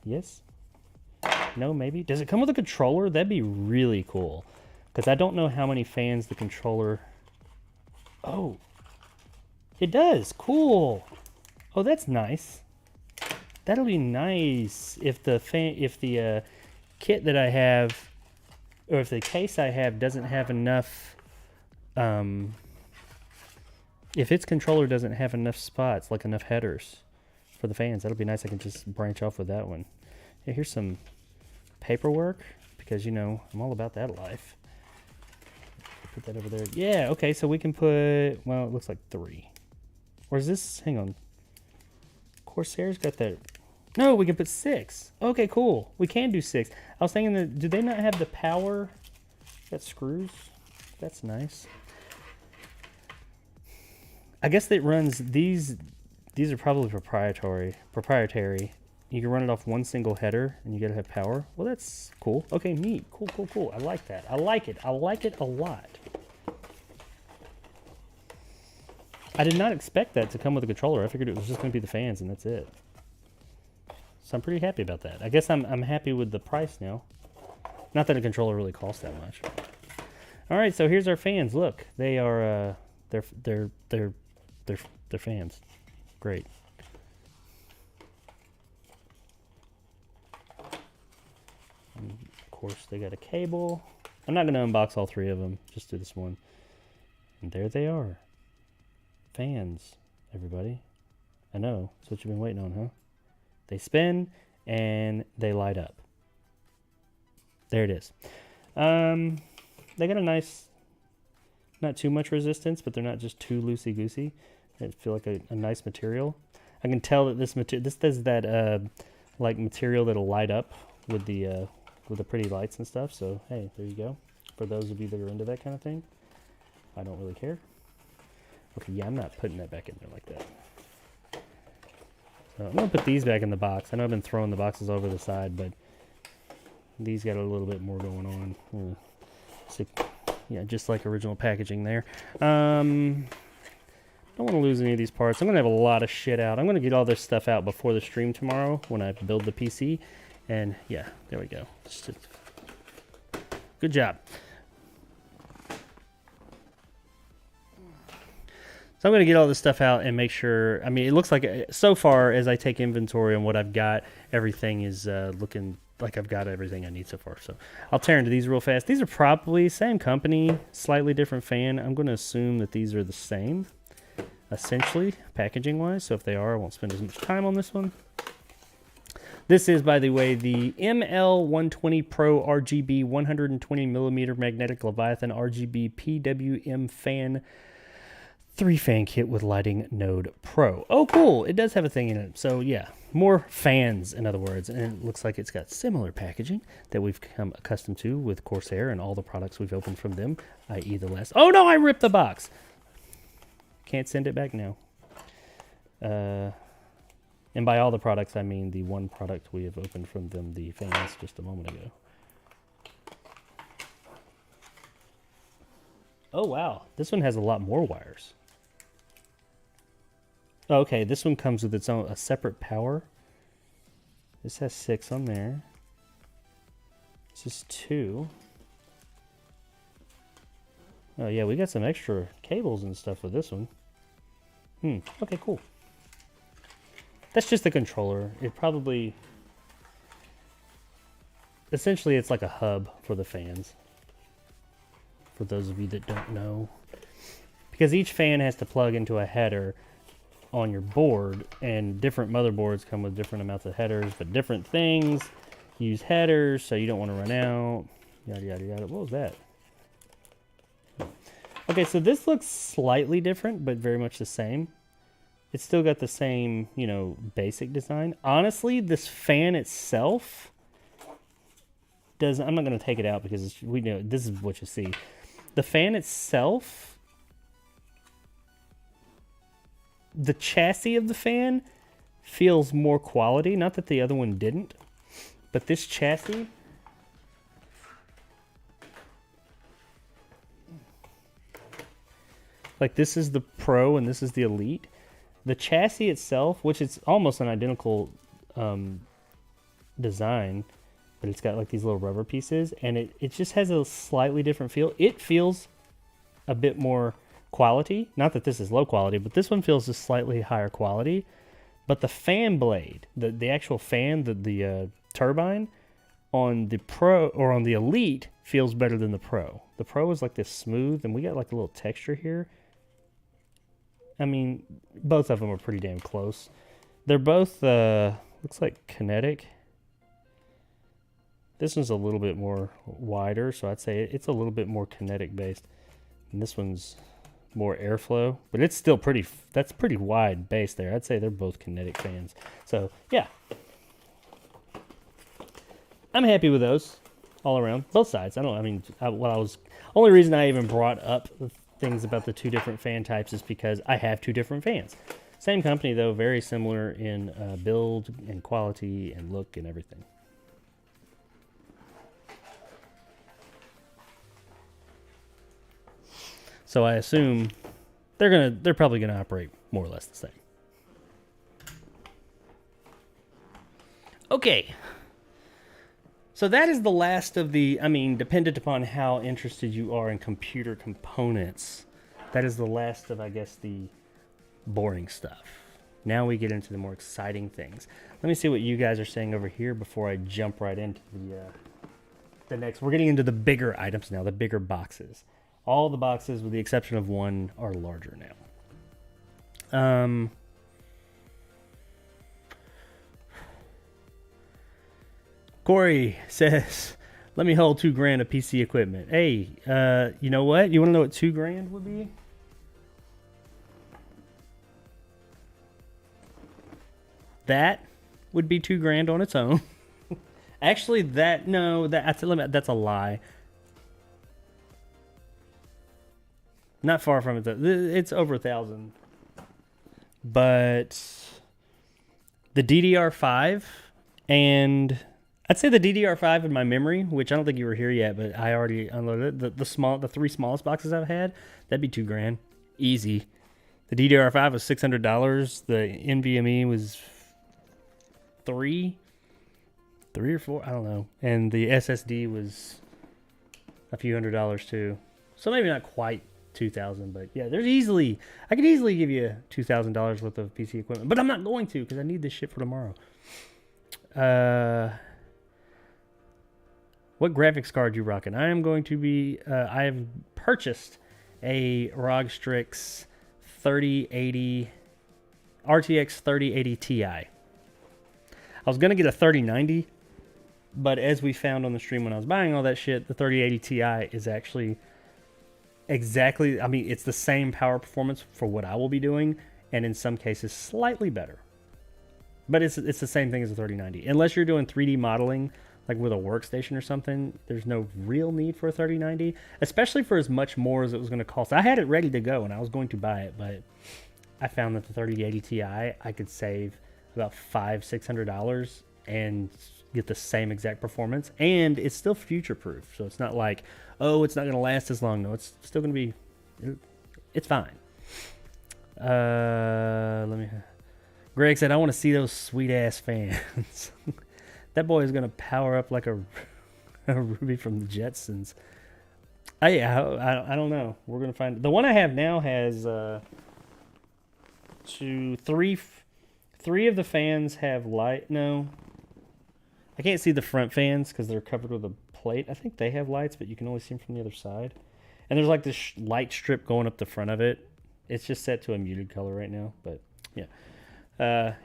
Yes? No, maybe? Does it come with a controller? That'd be really cool. Because I don't know how many fans the controller... Oh. It does. Cool. Oh, that's nice. That'll be nice if the kit that I have, or if the case I have doesn't have enough... if its controller doesn't have enough spots, like enough headers for the fans, that'll be nice. I can just branch off with that one. Yeah, here's some paperwork, because, you know, I'm all about that life. Put that over there. Yeah, okay, so we can put, well, it looks like 3. Or is this, hang on. Corsair's got that. No, we can put 6. Okay, cool. We can do 6. I was thinking that, do they not have the power? Got screws? That's nice. I guess that runs, these are probably proprietary. You can run it off one single header, and you gotta have power. Well, that's cool. Okay, neat. Cool, cool, cool. I like that. I like it. I like it a lot. I did not expect that to come with a controller. I figured it was just gonna be the fans, and that's it. So I'm pretty happy about that. I guess I'm happy with the price now. Not that a controller really costs that much. All right, so here's our fans. Look, they are they're fans. Great. And of course, they got a cable. I'm not going to unbox all 3 of them. Just do this one. And there they are. Fans, everybody. I know. That's what you've been waiting on, huh? They spin and they light up. There it is. They got a nice, not too much resistance, but they're not just too loosey-goosey. They feel like a nice material. I can tell that this does that like material that'll light up with the pretty lights and stuff. So hey, there you go. For those of you that are into that kind of thing, I don't really care. Okay, yeah, I'm not putting that back in there like that. So I'm gonna put these back in the box. I know I've been throwing the boxes over the side, but these got a little bit more going on. So, yeah, just like original packaging there. Don't want to lose any of these parts. I'm going to have a lot of shit out. I'm going to get all this stuff out before the stream tomorrow when I build the PC. And yeah, there we go. Good job. So I'm going to get all this stuff out and make sure, I mean, it looks like, so far as I take inventory on what I've got, everything is looking like I've got everything I need so far. So I'll tear into these real fast. These are probably same company, slightly different fan. I'm going to assume that these are the same, essentially, packaging-wise. So if they are, I won't spend as much time on this one. This is, by the way, the ML120 Pro RGB 120mm magnetic Leviathan RGB PWM fan 3-fan kit with lighting node Pro. Oh, cool. It does have a thing in it. So, yeah, more fans, in other words. And it looks like it's got similar packaging that we've come accustomed to with Corsair and all the products we've opened from them, i.e. the last... Oh, no, I ripped the box. Can't send it back now. And by all the products, I mean the one product we have opened from them, the fans, just a moment ago. Oh, wow. This one has a lot more wires. Okay, this one comes with its own, a separate power. This has 6 on there. This is 2. Oh, yeah, we got some extra cables and stuff with this one. Okay, cool. That's just the controller. It probably... Essentially, it's like a hub for the fans. For those of you that don't know. Because each fan has to plug into a header on your board, and different motherboards come with different amounts of headers, but different things use headers, so you don't want to run out. Yada, yada, yada. What was that? Okay, so this looks slightly different, but very much the same. It's still got the same, you know, basic design. Honestly, this fan itself does... I'm not going to take it out because we know this is what you see. The fan itself... The chassis of the fan feels more quality. Not that the other one didn't. But this chassis... Like, this is the Pro and this is the Elite. The chassis itself, which is almost an identical design, but it's got like these little rubber pieces, and it just has a slightly different feel. It feels a bit more quality. Not that this is low quality, but this one feels just slightly higher quality. But the fan blade, the actual fan, the turbine on the Pro or on the Elite feels better than the Pro. The Pro is like this smooth, and we got like a little texture here. I mean, both of them are pretty damn close. They're both, looks like kinetic. This one's a little bit more wider, so I'd say it's a little bit more kinetic based. And this one's more airflow, but it's still pretty, that's pretty wide base there. I'd say they're both kinetic fans. So, yeah. I'm happy with those all around, both sides. Only reason I even brought up things about the two different fan types is because I have two different fans. Same company though, very similar in build and quality and look and everything. So I assume they're probably gonna operate more or less the same. Okay. So that is the last of the, dependent upon how interested you are in computer components, that is the last of, I guess, the boring stuff. Now we get into the more exciting things. Let me see what you guys are saying over here before I jump right into the next. We're getting into the bigger items now, the bigger boxes. All the boxes, with the exception of one, are larger now. Corey says, let me hold $2,000 of PC equipment. Hey, you know what? You want to know what $2,000 would be? That would be $2,000 on its own. Actually, that's a lie. Not far from it. It's over 1,000. But the Ddr5 and I'd say the Ddr5 in my memory, which I don't think you were here yet, but I already unloaded it. The three smallest boxes I've had, that'd be $2,000, easy. The Ddr5 was $600. The NVMe was three or four, I don't know. And the SSD was a few $100s too. So maybe not quite 2,000, but yeah, I could easily give you $2,000 worth of PC equipment, but I'm not going to because I need this shit for tomorrow. What graphics card you rocking? I am going to be, I have purchased a Rockstrix 3080, RTX 3080 Ti. I was going to get a 3090, but as we found on the stream when I was buying all that shit, the 3080 Ti is actually exactly, it's the same power performance for what I will be doing, and in some cases slightly better. But it's the same thing as a 3090. Unless you're doing 3D modeling, like with a workstation or something, there's no real need for a 3090, especially for as much more as it was going to cost. I had it ready to go and I was going to buy it, but I found that the 3080 Ti, I could save about $500-600 and get the same exact performance, and it's still future-proof. So it's not like, oh, it's not going to last as long. No, it's still going to be, it's fine. Greg said, I want to see those sweet-ass fans. That boy is going to power up like a Ruby from the Jetsons. I don't know. We're going to find... The one I have now has three of the fans have light. No. I can't see the front fans because they're covered with a plate. I think they have lights, but you can only see them from the other side. And there's like this light strip going up the front of it. It's just set to a muted color right now, but yeah.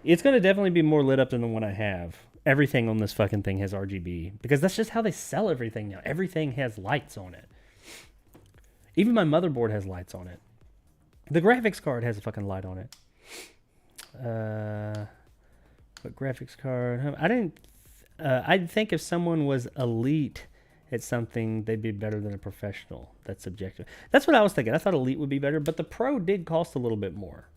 It's going to definitely be more lit up than the one I have. Everything on this fucking thing has RGB because that's just how they sell everything now. Everything has lights on it. Even my motherboard has lights on it. The graphics card has a fucking light on it. What graphics card? I'd think if someone was elite at something, they'd be better than a professional. That's subjective. That's what I was thinking. I thought elite would be better, but the Pro did cost a little bit more.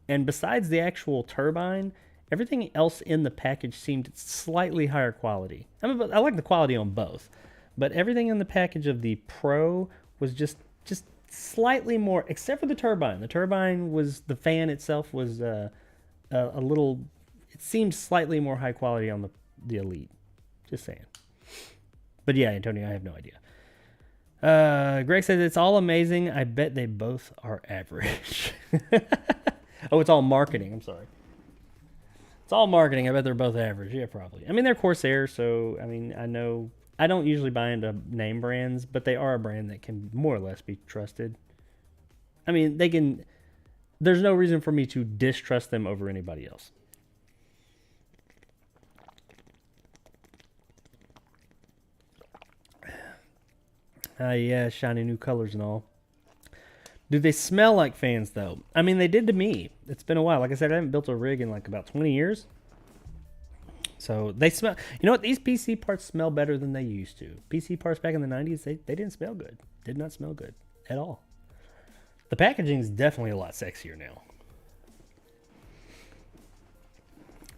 And besides the actual turbine, everything else in the package seemed slightly higher quality. I like the quality on both, but everything in the package of the Pro was just slightly more, except for the turbine. The turbine was, the fan itself was a little, it seemed slightly more high quality on the Elite. Just saying. But yeah, Antonio, I have no idea. Greg says it's all amazing. I bet they both are average. Oh, it's all marketing. I'm sorry. It's all marketing. I bet they're both average. Yeah, probably. I mean, they're Corsair, so I mean, I know I don't usually buy into name brands, but they are a brand that can more or less be trusted. I mean, they can. There's no reason for me to distrust them over anybody else. Yeah, shiny new colors and all. Do they smell like fans, though? I mean, they did to me. It's been a while. Like I said, I haven't built a rig in like about 20 years. So they smell... You know what? These PC parts smell better than they used to. PC parts back in the 90s, they didn't smell good. Did not smell good at all. The packaging is definitely a lot sexier now.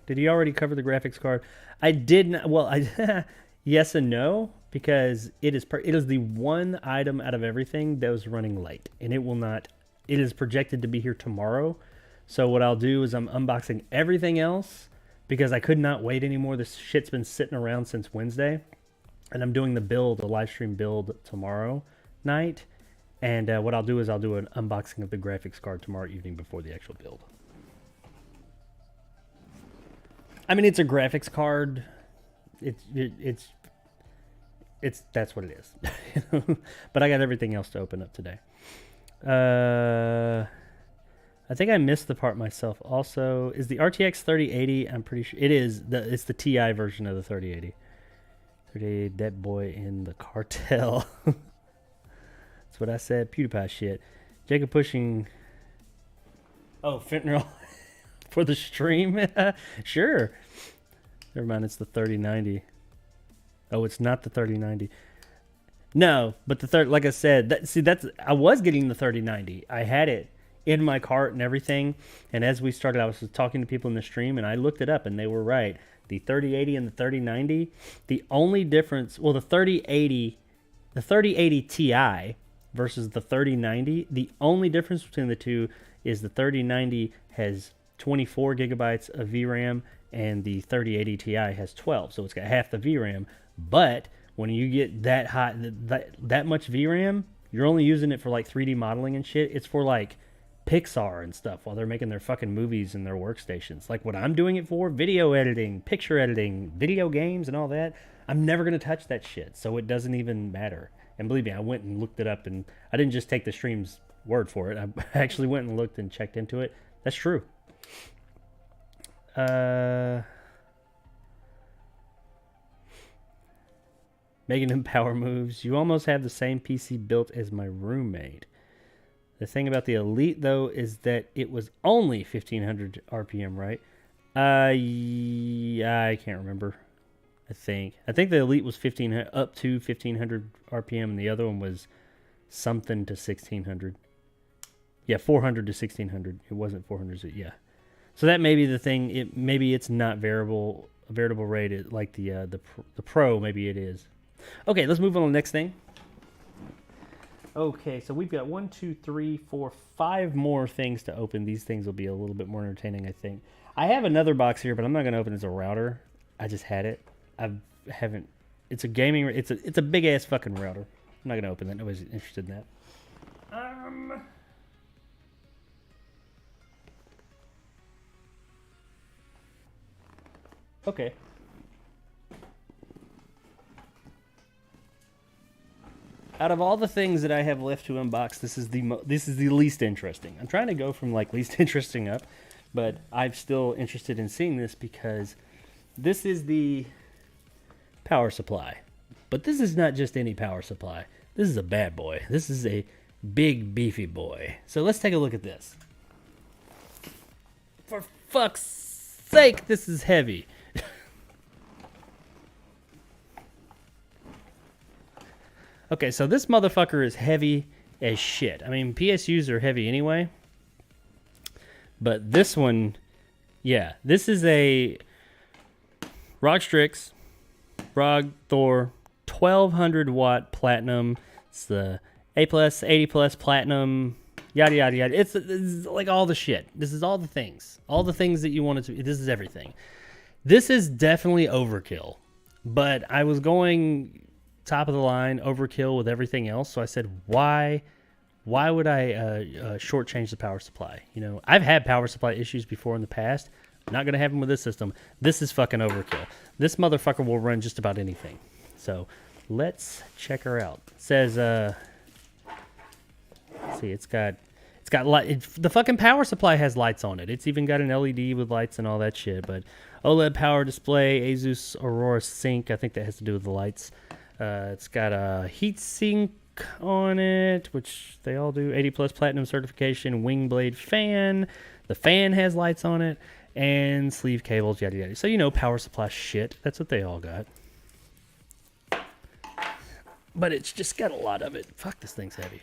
Did you already cover the graphics card? I did not... Well, yes and no. Because it is the one item out of everything that was running late, and it will not. It is projected to be here tomorrow. So what I'll do is I'm unboxing everything else because I could not wait anymore. This shit's been sitting around since Wednesday, and I'm doing the live stream build tomorrow night. And what I'll do is I'll do an unboxing of the graphics card tomorrow evening before the actual build. I mean, it's a graphics card. That's what it is. But I got everything else to open up today. I think I missed the part myself. Also, is the RTX 3080? I'm pretty sure it is. It's the Ti version of the 3080. 3080, that boy in the cartel. That's what I said. PewDiePie shit. Jacob pushing. Oh, fentanyl for the stream. Sure. Never mind. It's the 3090. Oh, it's not the 3090. No, but the like I said, I was getting the 3090. I had it in my cart and everything. And as we started, I was talking to people in the stream, and I looked it up, and they were right. The 3080 and the 3090, the only difference, well, the 3080 Ti versus the 3090, the only difference between the two is the 3090 has 24 gigabytes of VRAM, and the 3080 Ti has 12, so it's got half the VRAM. But when you get that high, that much VRAM, you're only using it for like 3D modeling and shit. It's for like Pixar and stuff while they're making their fucking movies and their workstations. Like what I'm doing it for, video editing, picture editing, video games and all that. I'm never going to touch that shit, so it doesn't even matter. And believe me, I went and looked it up, and I didn't just take the stream's word for it. I actually went and looked and checked into it. That's true. Making them power moves. You almost have the same PC built as my roommate. The thing about the Elite, though, is that it was only 1500 RPM, right? Yeah, I can't remember. I think the Elite was up to 1500 RPM, and the other one was something to 1600. Yeah, 400 to 1600. It wasn't 400. Yeah. So that may be the thing. Maybe it's not variable rate like the Pro. Maybe it is. Okay, let's move on to the next thing. Okay, so we've got 1, 2, 3, 4, 5 more things to open. These things will be a little bit more entertaining, I think. I have another box here, but I'm not going to open it as a router. I just had it. I haven't. It's a gaming. It's a big ass fucking router. I'm not going to open that. Nobody's interested in that. Okay. Out of all the things that I have left to unbox, this is the least interesting. I'm trying to go from like least interesting up, but I'm still interested in seeing this because this is the power supply. But this is not just any power supply. This is a bad boy. This is a big beefy boy. So let's take a look at this. For fuck's sake, this is heavy. Okay, so this motherfucker is heavy as shit. I mean, PSUs are heavy anyway. But this one, yeah. This is a Rockstrix Thor 1200 watt platinum. It's the A plus, 80 plus, platinum, yada yada yada. It's like all the shit. This is all the things that you wanted to. This is everything. This is definitely overkill, but I was going top of the line overkill with everything else. So I said, why would I shortchange the power supply? You know, I've had power supply issues before in the past. Not gonna have them with this system. This is fucking overkill. This motherfucker will run just about anything. So let's check her out. It says, let's see, it's got light. The fucking power supply has lights on it. It's even got an LED with lights and all that shit. But OLED power display, Asus Aurora Sync. I think that has to do with the lights. It's got a heat sink on it, which they all do. 80 plus platinum certification, wing blade fan. The fan has lights on it, and sleeve cables, yada yada. So you know, power supply shit. That's what they all got. But it's just got a lot of it. Fuck, this thing's heavy.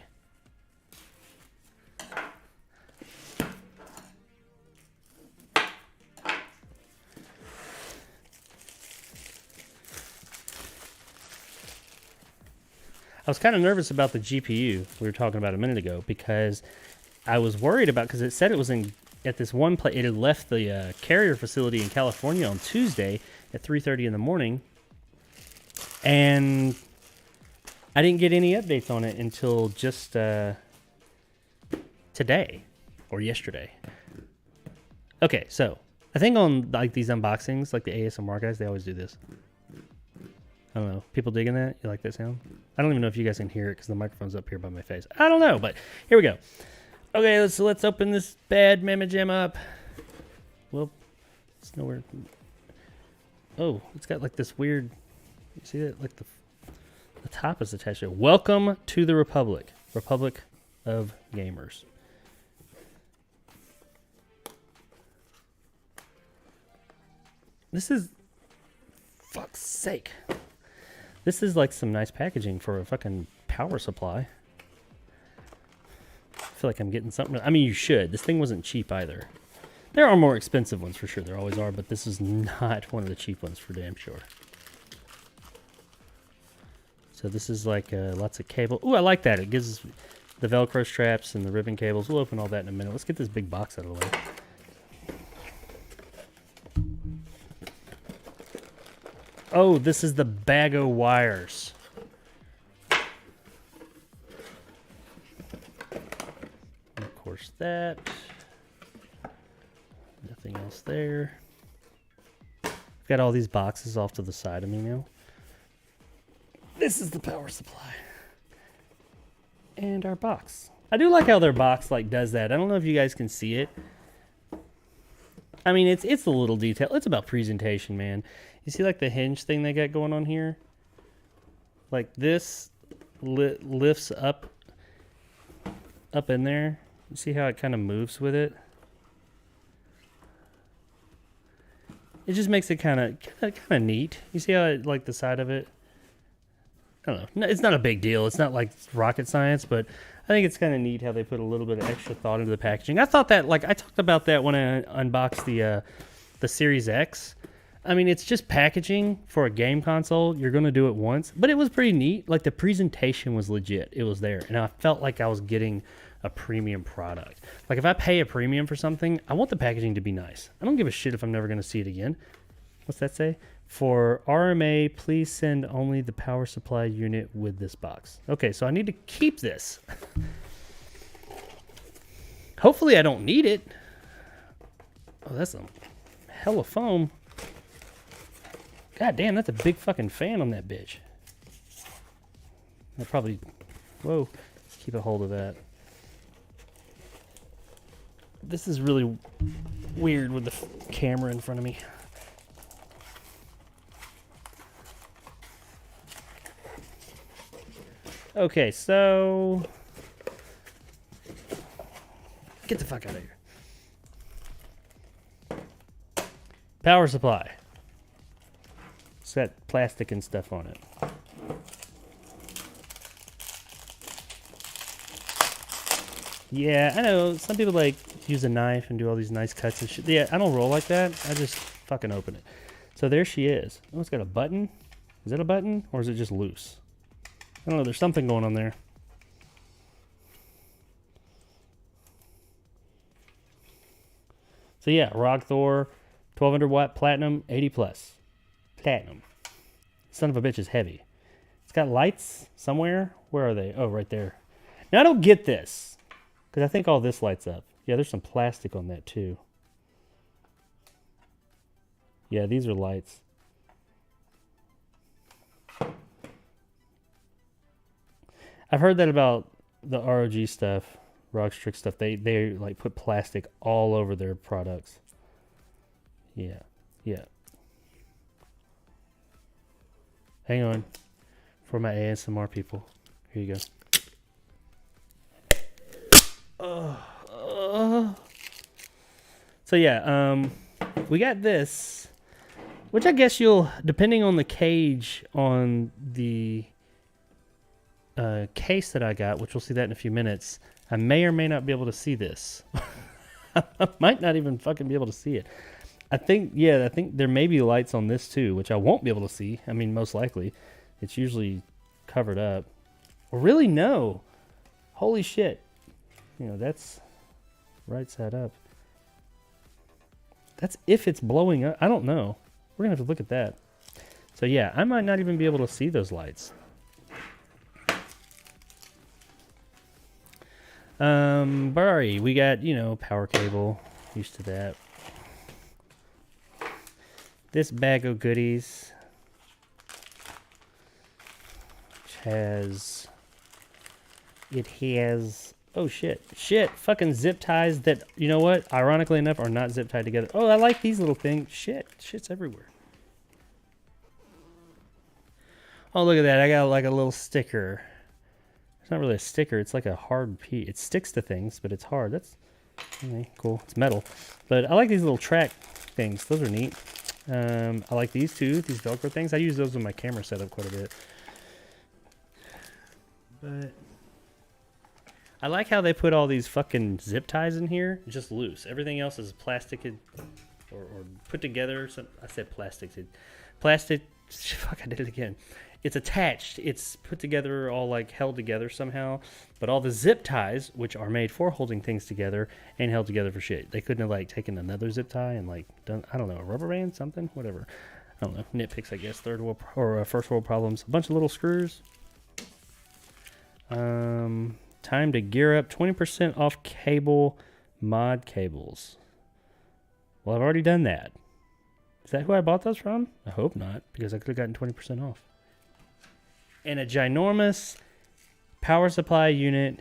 I was kind of nervous about the GPU we were talking about a minute ago because I was worried about, because it said it was at this one place. It had left the carrier facility in California on Tuesday at 3:30 in the morning, and I didn't get any updates on it until just today or yesterday. Okay, so I think on like these unboxings, like the ASMR guys, they always do this. I don't know. People digging that? You like that sound? I don't even know if you guys can hear it because the microphone's up here by my face. I don't know, but here we go. Okay, let's open this bad mamma jam up. Well, it's nowhere. Oh, it's got like this weird. You see that? Like the top is attached to it. Welcome to the Republic. Republic of Gamers. This is, fuck's sake. This is like some nice packaging for a fucking power supply. I feel like I'm getting something. I mean, you should. This thing wasn't cheap either. There are more expensive ones for sure. There always are, but this is not one of the cheap ones for damn sure. So this is like lots of cable. Ooh, I like that. It gives the Velcro straps and the ribbon cables. We'll open all that in a minute. Let's get this big box out of the way. Oh, this is the bag of wires. And of course that. Nothing else there. I've got all these boxes off to the side of me now. This is the power supply. And our box. I do like how their box like does that. I don't know if you guys can see it. I mean, it's a little detail. It's about presentation, man. You see like the hinge thing they got going on here? Like this lifts up in there. You see how it kind of moves with it? It just makes it kind of neat. You see how it, like the side of it? I don't know. It's not a big deal. It's not like rocket science, but I think it's kind of neat how they put a little bit of extra thought into the packaging. I thought that, like, I talked about that when I unboxed the Series X. I mean, it's just packaging for a game console. You're going to do it once, but it was pretty neat. Like, the presentation was legit. It was there, and I felt like I was getting a premium product. Like, if I pay a premium for something, I want the packaging to be nice. I don't give a shit if I'm never going to see it again. What's that say? For RMA, please send only the power supply unit with this box. Okay, so I need to keep this. Hopefully I don't need it. Oh, that's a hell of foam. God damn, that's a big fucking fan on that bitch. I probably, whoa, keep a hold of that. This is really weird with the camera in front of me. Okay, so get the fuck out of here. Power supply. It's got plastic and stuff on it. Yeah, I know some people like use a knife and do all these nice cuts and shit. Yeah, I don't roll like that. I just fucking open it. So there she is. Oh, it's got a button. Is that a button or is it just loose? I don't know. There's something going on there. So yeah, Rock Thor, 1200 watt platinum, 80 plus. Platinum. Son of a bitch is heavy. It's got lights somewhere. Where are they? Oh, right there. Now I don't get this, because I think all this lights up. Yeah, there's some plastic on that too. Yeah, these are lights. I've heard that about the ROG stuff, Rockstrix stuff. They like put plastic all over their products. Yeah, yeah. Hang on, for my ASMR people. Here you go. So yeah, we got this, which I guess you'll, depending on the cage on the case that I got, which we'll see that in a few minutes, I may or may not be able to see this. I might not even fucking be able to see it. I think there may be lights on this too, which I won't be able to see. I mean, most likely. It's usually covered up. Or really, no. Holy shit. You know, that's right side up. That's if it's blowing up. I don't know. We're going to have to look at that. So yeah, I might not even be able to see those lights. Bari, we got, you know, power cable. Used to that. This bag of goodies, which has, oh shit, fucking zip ties that, you know what, ironically enough, are not zip tied together. Oh, I like these little things. Shit's everywhere. Oh, look at that. I got like a little sticker. It's not really a sticker. It's like a hard piece. It sticks to things, but it's hard. That's okay, cool. It's metal. But I like these little track things. Those are neat. I like these too, these Velcro things. I use those in my camera setup quite a bit. But I like how they put all these fucking zip ties in here. Just loose. Everything else is plastic or put together. I said plastic. Plastic. Fuck, I did it again. It's attached. It's put together, all like held together somehow. But all the zip ties, which are made for holding things together, ain't held together for shit. They couldn't have like taken another zip tie and like done, I don't know, a rubber band, something, whatever. I don't know. Nitpicks, I guess. Third world or first world problems. A bunch of little screws. Time to gear up. 20% off cable mod cables. Well, I've already done that. Is that who I bought those from? I hope not, because I could have gotten 20% off. And a ginormous power supply unit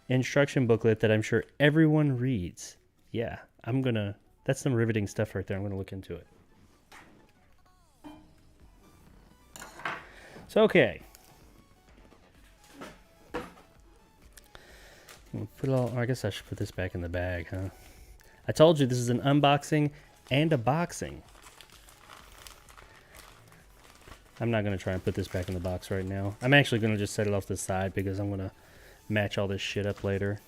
instruction booklet that I'm sure everyone reads. Yeah, that's some riveting stuff right there. I'm gonna look into it. So, okay. I guess I should put this back in the bag, huh? I told you this is an unboxing and a boxing. I'm not going to try and put this back in the box right now. I'm actually going to just set it off to the side because I'm going to match all this shit up later.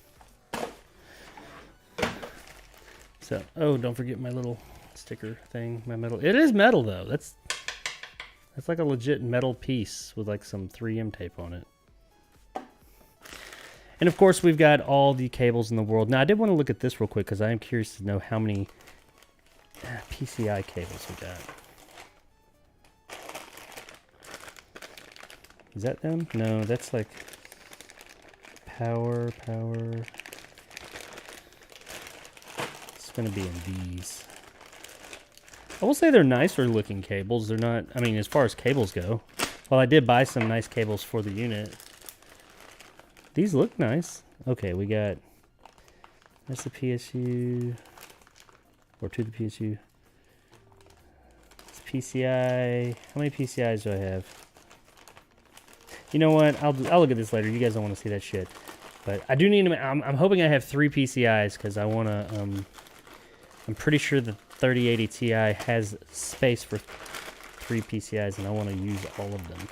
So, oh, don't forget my little sticker thing, my metal. It is metal though. That's like a legit metal piece with like some 3M tape on it. And of course, we've got all the cables in the world. Now, I did want to look at this real quick because I am curious to know how many PCI cables we got. Is that them? No, that's like power. It's going to be in these. I will say they're nicer looking cables. They're not, I mean, as far as cables go. Well, I did buy some nice cables for the unit. These look nice. Okay, we got, that's the PSU, or to the PSU. It's PCI. How many PCIs do I have? You know what? I'll look at this later. You guys don't want to see that shit. But I do need to, I'm hoping I have 3 PCIs because I want to, I'm pretty sure the 3080 Ti has space for 3 PCIs and I want to use all of them.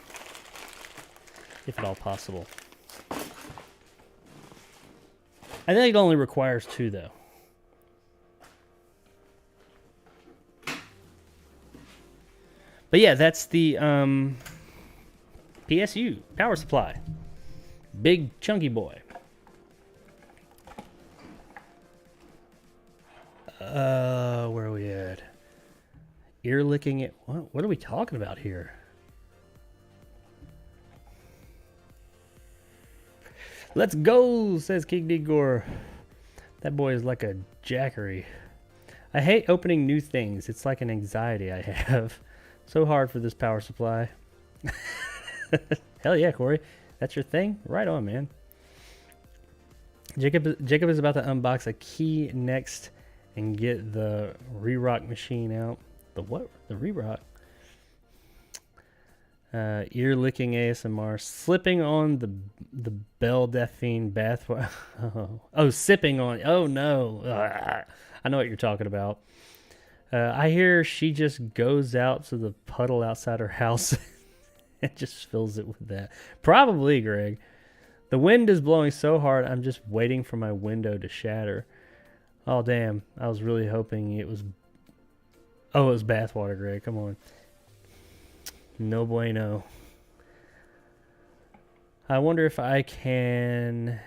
If at all possible. I think it only requires 2 though. But yeah, that's the, PSU, power supply. Big chunky boy. Where are we at? Ear licking it. What are we talking about here? Let's go, says King Digor. That boy is like a jackery. I hate opening new things. It's like an anxiety I have. So hard for this power supply. Hell yeah, Corey. That's your thing? Right on, man. Jacob is about to unbox a key next and get the re-rock machine out. The what? The re-rock? Ear licking ASMR. Slipping on the Belle Delphine bath. Oh, sipping on. Oh no. I know what you're talking about. I hear she just goes out to the puddle outside her house and just fills it with that. Probably, Greg. The wind is blowing so hard, I'm just waiting for my window to shatter. Oh, damn. I was really hoping it was... Oh, it was bathwater, Greg. Come on. No bueno. I wonder if I can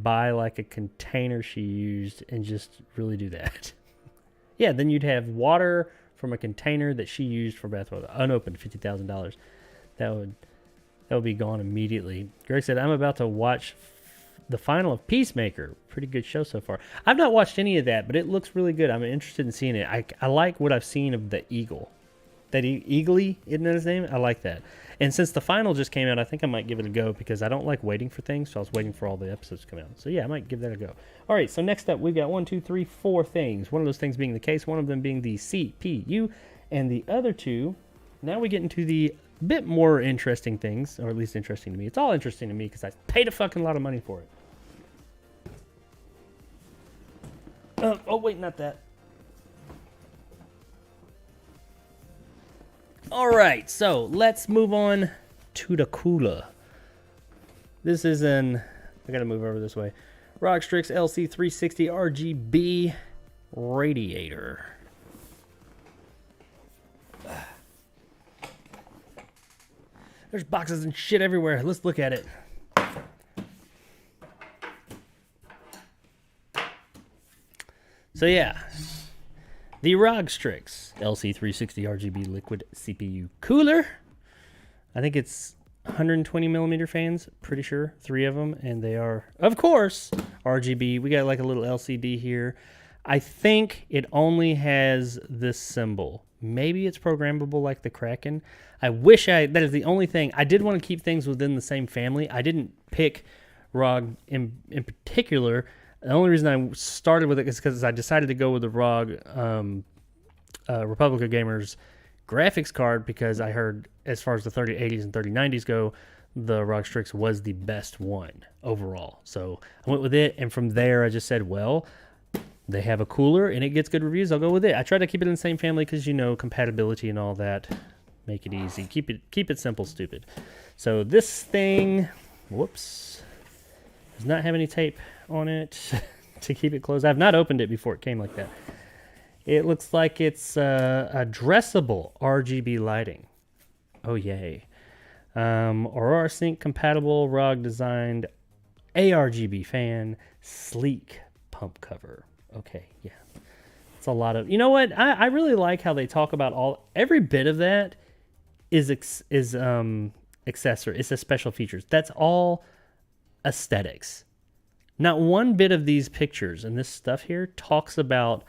buy like a container she used and just really do that. Yeah, then you'd have water from a container that she used for bathwater, unopened, $50,000. That would be gone immediately. Greg said, I'm about to watch the final of Peacemaker. Pretty good show so far. I've not watched any of that, but it looks really good. I'm interested in seeing it. I like what I've seen of the Eagle. That Eagly, isn't that his name? I like that. And since the final just came out, I think I might give it a go because I don't like waiting for things, so I was waiting for all the episodes to come out. So yeah, I might give that a go. All right, so next up, we've got 1, 2, 3, 4 things. One of those things being the case, one of them being the CPU, and the other two, now we get into the bit more interesting things, or at least interesting to me. It's all interesting to me because I paid a fucking lot of money for it. Oh, wait, not that. All right, so let's move on to the cooler. This is I gotta move over this way. Rockstrix Lc 360 Rgb Radiator. There's boxes and shit everywhere. Let's look at it. So yeah, the Rockstrix Lc 360 RGB liquid CPU cooler. I think it's 120 millimeter fans, pretty sure, 3 of them, and they are, of course, RGB. We got like a little LCD here. I think it only has this symbol. Maybe it's programmable like the Kraken. That is the only thing. I did want to keep things within the same family. I didn't pick ROG in particular. The only reason I started with it is because I decided to go with the ROG Republic of Gamers graphics card because I heard as far as the 3080s and 3090s go, the Rockstrix was the best one overall. So I went with it, and from there I just said, well, they have a cooler and it gets good reviews, I'll go with it. I try to keep it in the same family because, you know, compatibility and all that. Make it easy. Keep it simple, stupid. So this thing, whoops, does not have any tape on it to keep it closed. I've not opened it before it came like that. It looks like it's addressable RGB lighting. Oh, yay. Aurora Sync compatible, ROG designed ARGB fan, sleek pump cover. Okay, yeah. It's a lot of... You know what? I really like how they talk about every bit of that is accessory. It's a special features. That's all aesthetics. Not one bit of these pictures and this stuff here talks about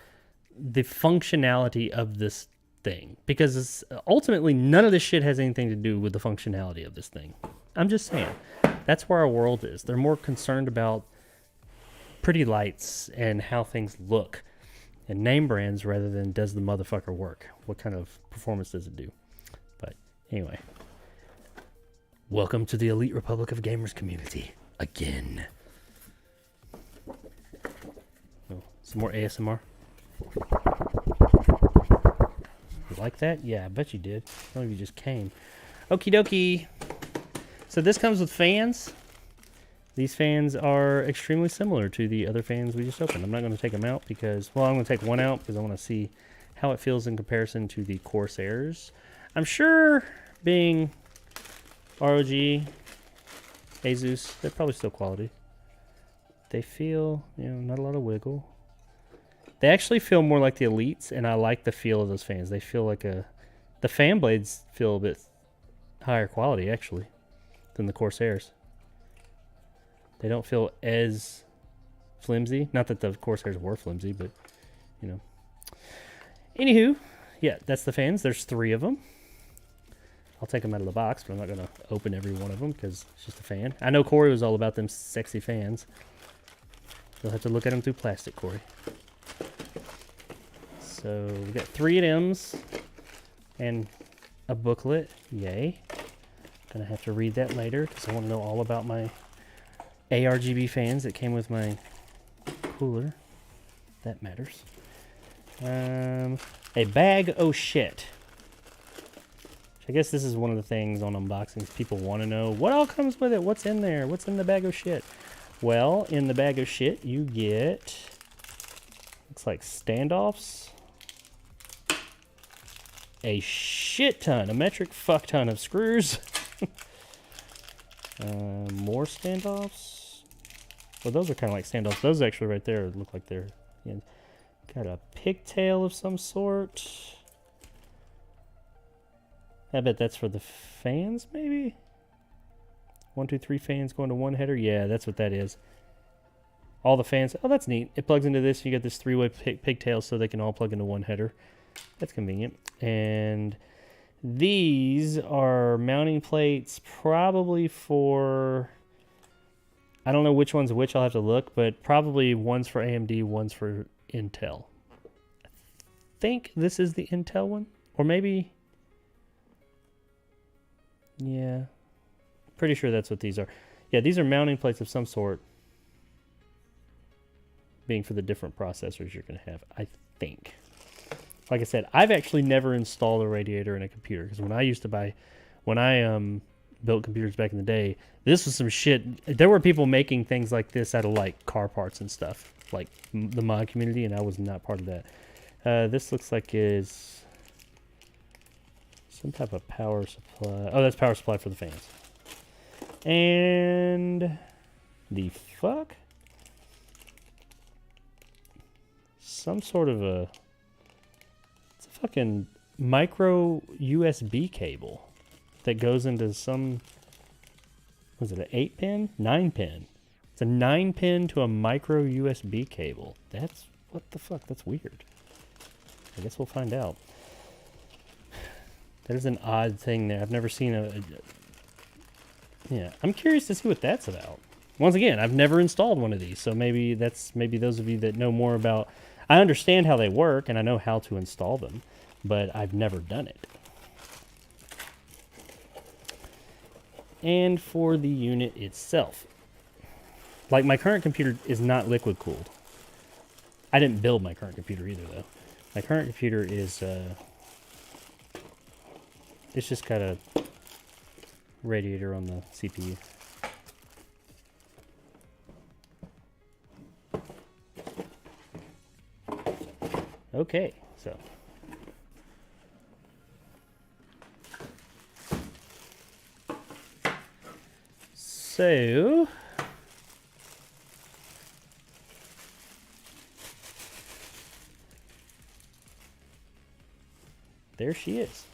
the functionality of this thing, because ultimately none of this shit has anything to do with the functionality of this thing. I'm just saying, that's where our world is. They're more concerned about pretty lights and how things look and name brands rather than does the motherfucker work. What kind of performance does it do? But anyway, welcome to the Elite Republic of Gamers community again. Oh, some more ASMR. You like that? Yeah, I bet you did. Some of you just came. Okie dokie. So this comes with fans. These fans are extremely similar to the other fans we just opened. I'm not going to take them out because, well, I'm going to take one out because I want to see how it feels in comparison to the Corsairs. I'm sure being ROG, Asus, they're probably still quality. They feel, you know, not a lot of wiggle. They actually feel more like the Elites, and I like the feel of those fans. They feel like the fan blades feel a bit higher quality, actually, than the Corsairs. They don't feel as flimsy. Not that the Corsairs were flimsy, but, you know. Anywho, yeah, that's the fans. There's 3 of them. I'll take them out of the box, but I'm not going to open every one of them because it's just a fan. I know Corey was all about them sexy fans. You'll have to look at them through plastic, Corey. So we got 3 of them's and a booklet. Yay. Gonna have to read that later because I want to know all about my ARGB fans that came with my cooler. That matters. A bag oh shit. I guess this is one of the things on unboxings people want to know. What all comes with it? What's in there? What's in the bag of shit? Well, in the bag of shit, you get, looks like standoffs, a shit ton, a metric fuck ton of screws, more standoffs. Well, those are kind of like standoffs. Those actually right there look like they're, yeah, got a pigtail of some sort. I bet that's for the fans, maybe? 1, 2, 3 fans going to one header? Yeah, that's what that is. All the fans. Oh, that's neat. It plugs into this. You get this 3-way pigtail so they can all plug into one header. That's convenient. And these are mounting plates probably for... I don't know which one's which. I'll have to look. But probably one's for AMD, one's for Intel. I think this is the Intel one. Or maybe... Yeah, pretty sure that's what these are. Yeah, these are mounting plates of some sort, being for the different processors you're going to have, I think. Like I said, I've actually never installed a radiator in a computer, because when I built computers back in the day, this was some shit. There were people making things like this out of like car parts and stuff, like the mod community, and I was not part of that. This looks like is... some type of power supply. Oh, that's power supply for the fans. And the fuck? Some sort of a... It's a fucking micro USB cable that goes into some... Was it an 8-pin? 9-pin. It's a 9-pin to a micro USB cable. That's... What the fuck? That's weird. I guess we'll find out. That is an odd thing there. I've never seen yeah, I'm curious to see what that's about. Once again, I've never installed one of these, so maybe those of you that know more about... I understand how they work, and I know how to install them, but I've never done it. And for the unit itself. Like, my current computer is not liquid cooled. I didn't build my current computer either, though. My current computer is... it's just got a radiator on the CPU. Okay, so. There she is.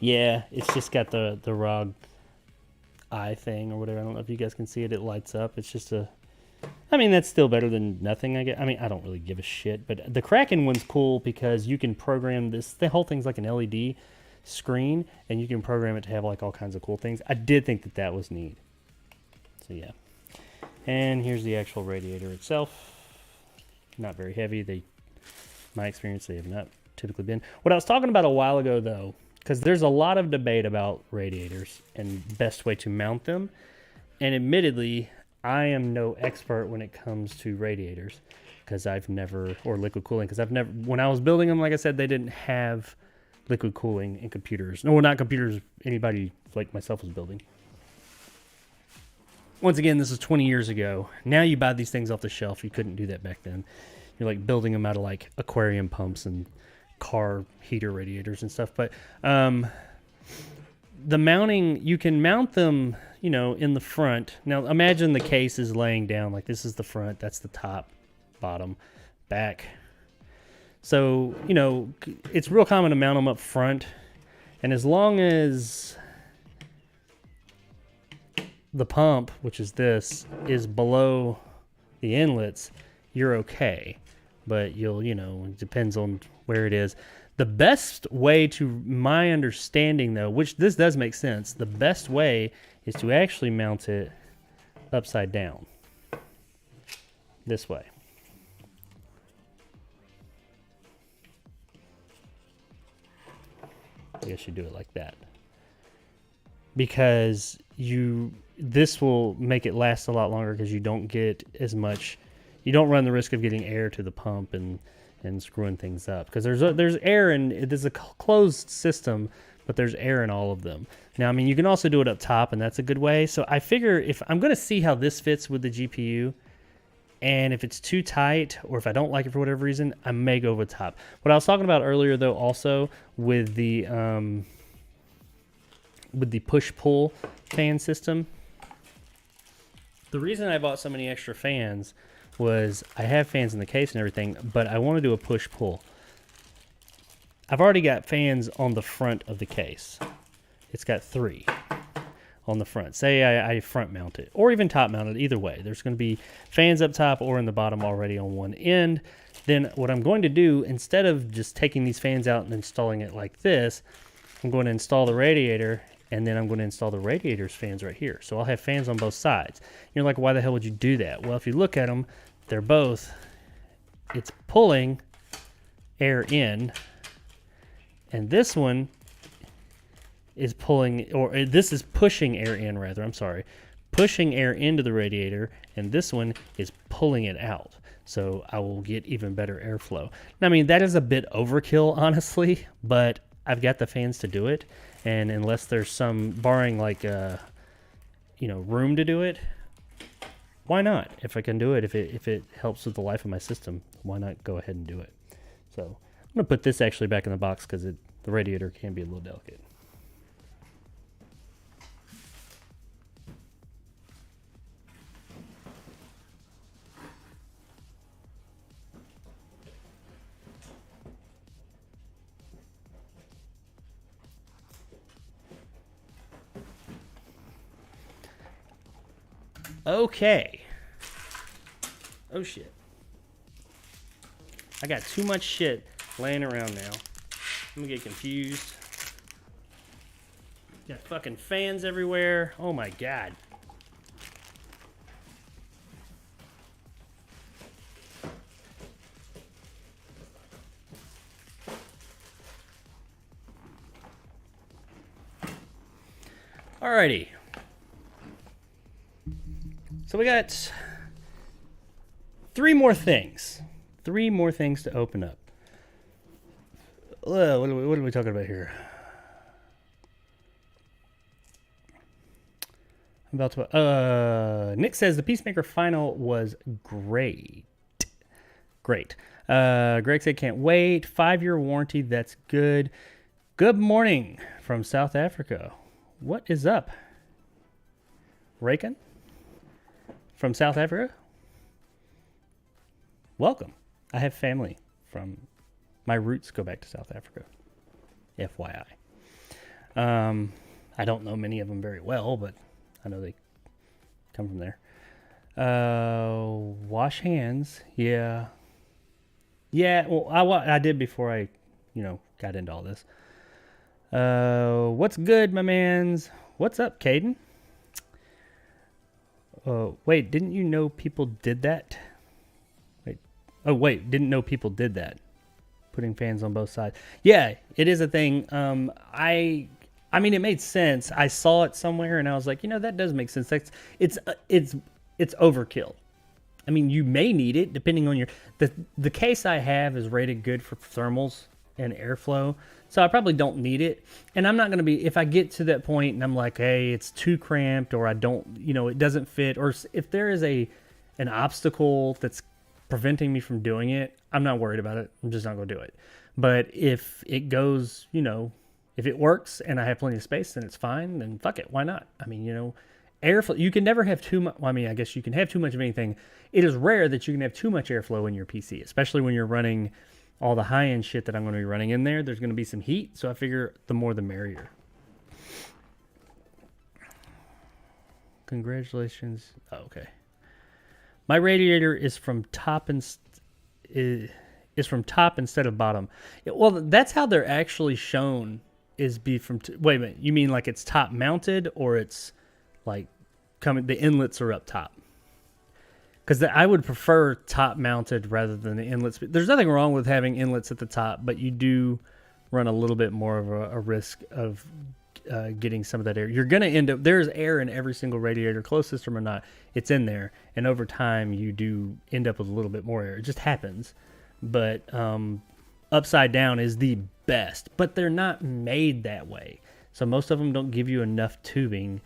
Yeah, it's just got the ROG eye thing or whatever. I don't know if you guys can see it. It lights up. It's just a... I mean, that's still better than nothing, I guess. I mean, I don't really give a shit. But the Kraken one's cool because you can program this. The whole thing's like an LED screen, and you can program it to have like all kinds of cool things. I did think that that was neat. So, yeah. And here's the actual radiator itself. Not very heavy. My experience, they have not typically been. What I was talking about a while ago, though, because there's a lot of debate about radiators and best way to mount them. And admittedly, I am no expert when it comes to radiators because I've never, or liquid cooling, because I've never, when I was building them, like I said, they didn't have liquid cooling in computers. No, not computers anybody like myself was building. Once again, this is 20 years ago. Now you buy these things off the shelf. You couldn't do that back then. You're like building them out of like aquarium pumps and car heater radiators and stuff. But the mounting, you can mount them, in the front. Now imagine the case is laying down, like this is the front, that's the top bottom, back. So, you know, it's real common to mount them up front. And as long as the pump, which is this, is below the inlets, you're okay. But you'll, you know, it depends on where it is. The best way, to my understanding though, which this does make sense, the best way is to actually mount it upside down. This way. I guess you do it like that. Because this will make it last a lot longer because you don't get as much, you don't run the risk of getting air to the pump and screwing things up. Because there's air in, there's a closed system, but there's air in all of them. Now, I mean, you can also do it up top, and that's a good way. So I figure if I'm going to see how this fits with the GPU, and if it's too tight, or if I don't like it for whatever reason, I may go with top. What I was talking about earlier, though, also with the push-pull fan system, the reason I bought so many extra fans was I have fans in the case and everything, but I want to do a push-pull. I've already got fans on the front of the case. It's got 3 on the front. Say I front mount it, or even top mount it, either way. There's going to be fans up top or in the bottom already on one end. Then what I'm going to do, instead of just taking these fans out and installing it like this, I'm going to install the radiator, and then I'm going to install the radiator's fans right here. So I'll have fans on both sides. You're like, why the hell would you do that? Well, if you look at them, they're both, it's pulling air in, and this one is pulling, or this is pushing air in, rather, I'm sorry, pushing air into the radiator, and this one is pulling it out. So I will get even better airflow. Now, I mean, that is a bit overkill, honestly, but I've got the fans to do it, and unless there's some, barring like, you know, room to do it, why not? If I can do it, if it helps with the life of my system, why not go ahead and do it? So I'm going to put this actually back in the box because the radiator can be a little delicate. Okay. Oh shit. I got too much shit laying around now. I'm gonna get confused. Got fucking fans everywhere. Oh my god. Alrighty. So we got 3 more things. 3 more things to open up. What are we talking about here? I'm about to. Nick says the Peacemaker final was great. Great. Greg said can't wait. 5-year warranty. That's good. Good morning from South Africa. What is up? Raken? From South Africa? Welcome. I have family from, my roots go back to South Africa. FYI. I don't know many of them very well, but I know they come from there. Wash hands. Yeah. Yeah, well, I did before I, got into all this. What's good, my mans? What's up, Caden? Wait, didn't you know people did that? Didn't know people did that. Putting fans on both sides. Yeah, it is a thing. I mean, it made sense. I saw it somewhere and I was like, that does make sense. It's overkill. I mean, you may need it depending on the case I have is rated good for thermals and airflow. So I probably don't need it. And I'm not going to be, if I get to that point and I'm like, hey, it's too cramped, or I don't, it doesn't fit, or if there is an obstacle that's preventing me from doing it, I'm not worried about it. I'm just not going to do it. But if it goes, if it works and I have plenty of space, then it's fine, then fuck it. Why not? I mean, airflow. You can never have too much. Well, I mean, I guess you can have too much of anything. It is rare that you can have too much airflow in your PC, especially when you're running all the high-end shit that I'm going to be running in there. There's going to be some heat, so I figure the more the merrier. Congratulations. Oh, okay. My radiator is from top is from top instead of bottom. Well, that's how they're actually shown. Is be from. Wait a minute. You mean like it's top mounted, or it's like coming? The inlets are up top. Because I would prefer top mounted rather than the inlets. There's nothing wrong with having inlets at the top, but you do run a little bit more of a risk of getting some of that air. You're going to end up, there's air in every single radiator, closed system or not, it's in there. And over time, you do end up with a little bit more air. It just happens. But upside down is the best, but they're not made that way. So most of them don't give you enough tubing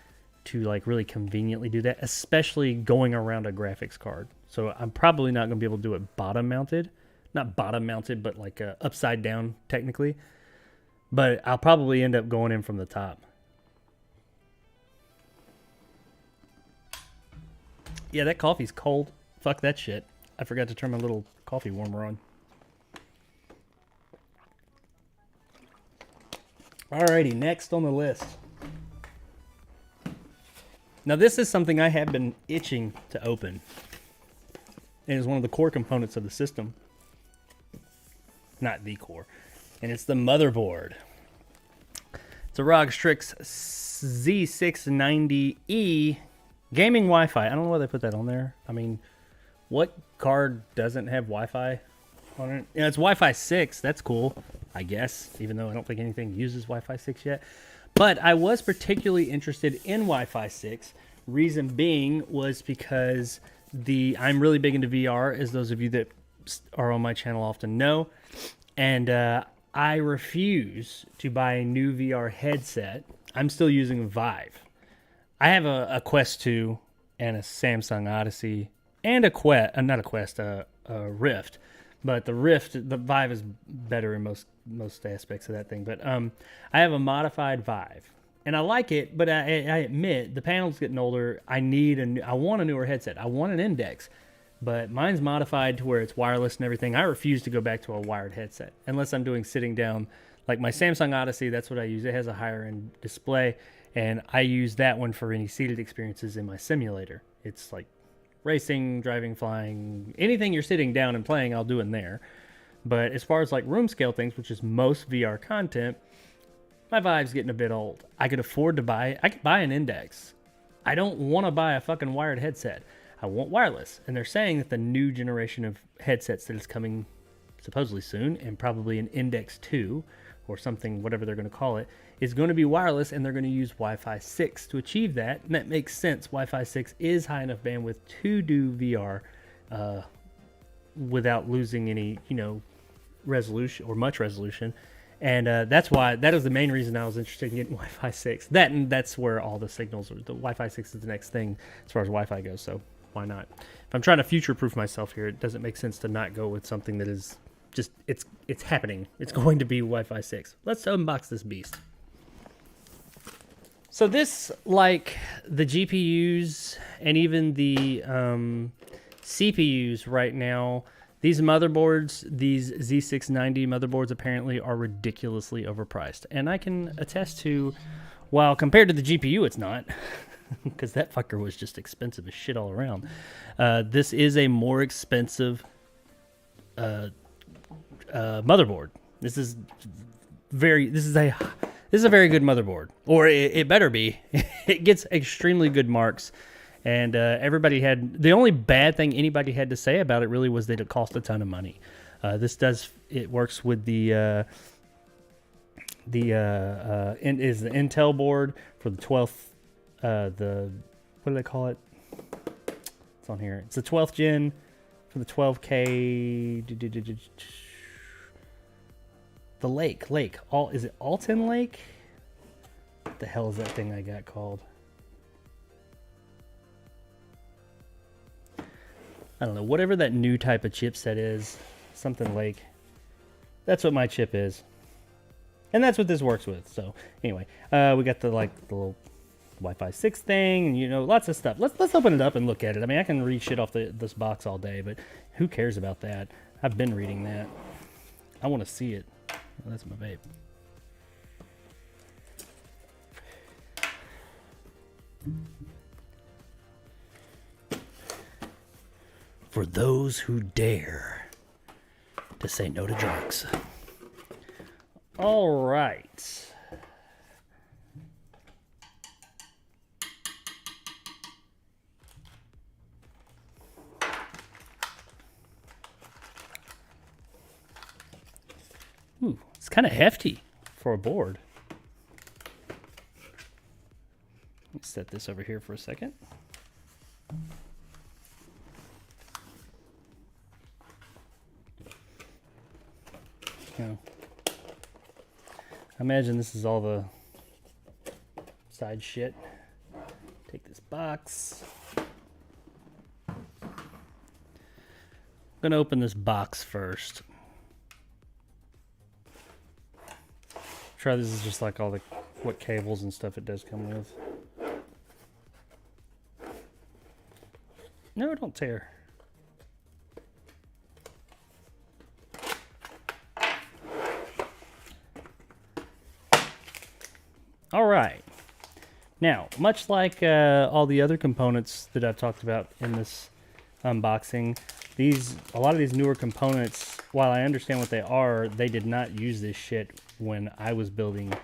to like really conveniently do that, especially going around a graphics card. So I'm probably not going to be able to do it bottom mounted. Not bottom mounted, but like upside down technically. But I'll probably end up going in from the top. Yeah, that coffee's cold. Fuck that shit. I forgot to turn my little coffee warmer on. Alrighty, next on the list. Now this is something I have been itching to open. It is one of the core components of the system. Not the core. And it's the motherboard. It's a Rockstrix Z690-E gaming Wi-Fi. I don't know why they put that on there. I mean, what card doesn't have Wi-Fi on it? Yeah, it's Wi-Fi 6. That's cool, I guess, even though I don't think anything uses Wi-Fi 6 yet. But I was particularly interested in Wi-Fi 6. Reason being was because I'm really big into VR, as those of you that are on my channel often know. And I refuse to buy a new VR headset. I'm still using Vive. I have a Quest 2 and a Samsung Odyssey and a Rift. But the Vive is better in most aspects of that thing. But I have a modified Vive, and I like it. But I admit the panel's getting older. I want a newer headset. I want an Index, but mine's modified to where it's wireless and everything. I refuse to go back to a wired headset unless I'm doing sitting down. Like my Samsung Odyssey, that's what I use. It has a higher end display, and I use that one for any seated experiences in my simulator. It's like racing, driving, flying, anything you're sitting down and playing, I'll do in there. But as far as like room scale things, which is most VR content, my Vive's getting a bit old. I could buy an Index. I don't want to buy a fucking wired headset. I want wireless. And they're saying that the new generation of headsets that is coming supposedly soon, and probably an Index 2 or something, whatever they're going to call it, is going to be wireless, and they're going to use Wi-Fi 6 to achieve that. And that makes sense. Wi-Fi 6 is high enough bandwidth to do VR without losing any, resolution or much resolution. And that is the main reason I was interested in getting Wi-Fi 6. And that's where all the signals are. The Wi-Fi 6 is the next thing as far as Wi-Fi goes, so why not? If I'm trying to future-proof myself here, it doesn't make sense to not go with something that is just, it's happening. It's going to be Wi-Fi 6. Let's unbox this beast. So this, like the GPUs and even the CPUs right now, these motherboards, these Z690 motherboards apparently are ridiculously overpriced. And I can attest to, while compared to the GPU, it's not, because that fucker was just expensive as shit all around. This is a more expensive motherboard. This is a very good motherboard, or it better be. It gets extremely good marks. And the only bad thing anybody had to say about it really was that it cost a ton of money. It works with the Intel board for the 12th, what do they call it? It's on here. It's the 12th gen for the 12K. The Lake. Is it Alton Lake? What the hell is that thing I got called? I don't know, whatever that new type of chipset is, something Lake. That's what my chip is. And that's what this works with. So anyway, we got the little Wi-Fi 6 thing, and you know, lots of stuff. Let's open it up and look at it. I mean, I can read shit off this box all day, but who cares about that? I've been reading that. I want to see it. Oh, that's my vape. For those who dare to say no to drugs. All right. Ooh, it's kind of hefty for a board. Let's set this over here for a second. Now, I imagine this is all the side shit. Take this box. I'm gonna open this box first. Try this is just like all the what cables and stuff it does come with. No, don't tear. All right. Now, much like all the other components that I've talked about in this unboxing, a lot of these newer components, while I understand what they are, they did not use this shit when I was building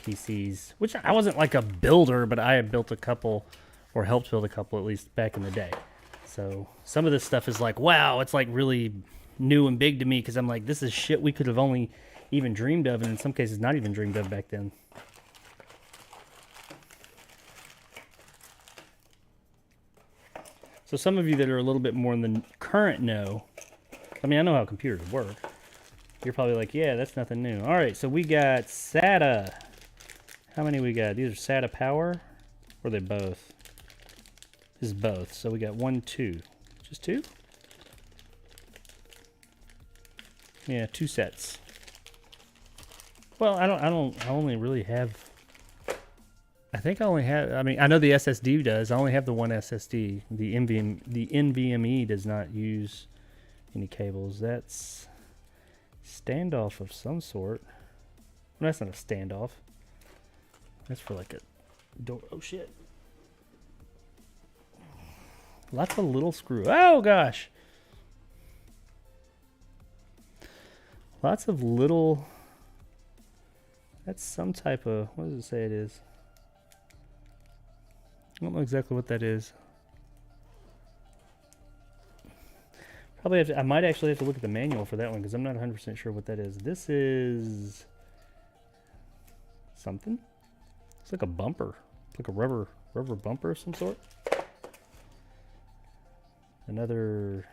PCs, which I wasn't like a builder, but I had built a couple, or helped build a couple at least back in the day. So some of this stuff is like, wow, it's like really new and big to me, because I'm like, this is shit we could have only even dreamed of, and in some cases not even dreamed of back then. So some of you that are a little bit more in the current know, I mean, I know how computers work. You're probably like, yeah, that's nothing new. All right, so we got SATA. How many we got? These are SATA power, or are they both? This is both. So we got 1, 2. Just 2? Yeah, 2 sets. Well, I only really have, I think I only have, I mean, I know the SSD does. I only have the one SSD. The NVMe does not use any cables. That's standoff of some sort. Well, that's not a standoff. That's for like a door. Oh shit. Lots of little screw. Oh gosh. Lots of little. That's some type of, what does it say it is? I don't know exactly what that is. Probably have to, I might actually have to look at the manual for that one, because I'm not 100% sure what that is. This is something. It's like a bumper. It's like a rubber bumper of some sort. Another.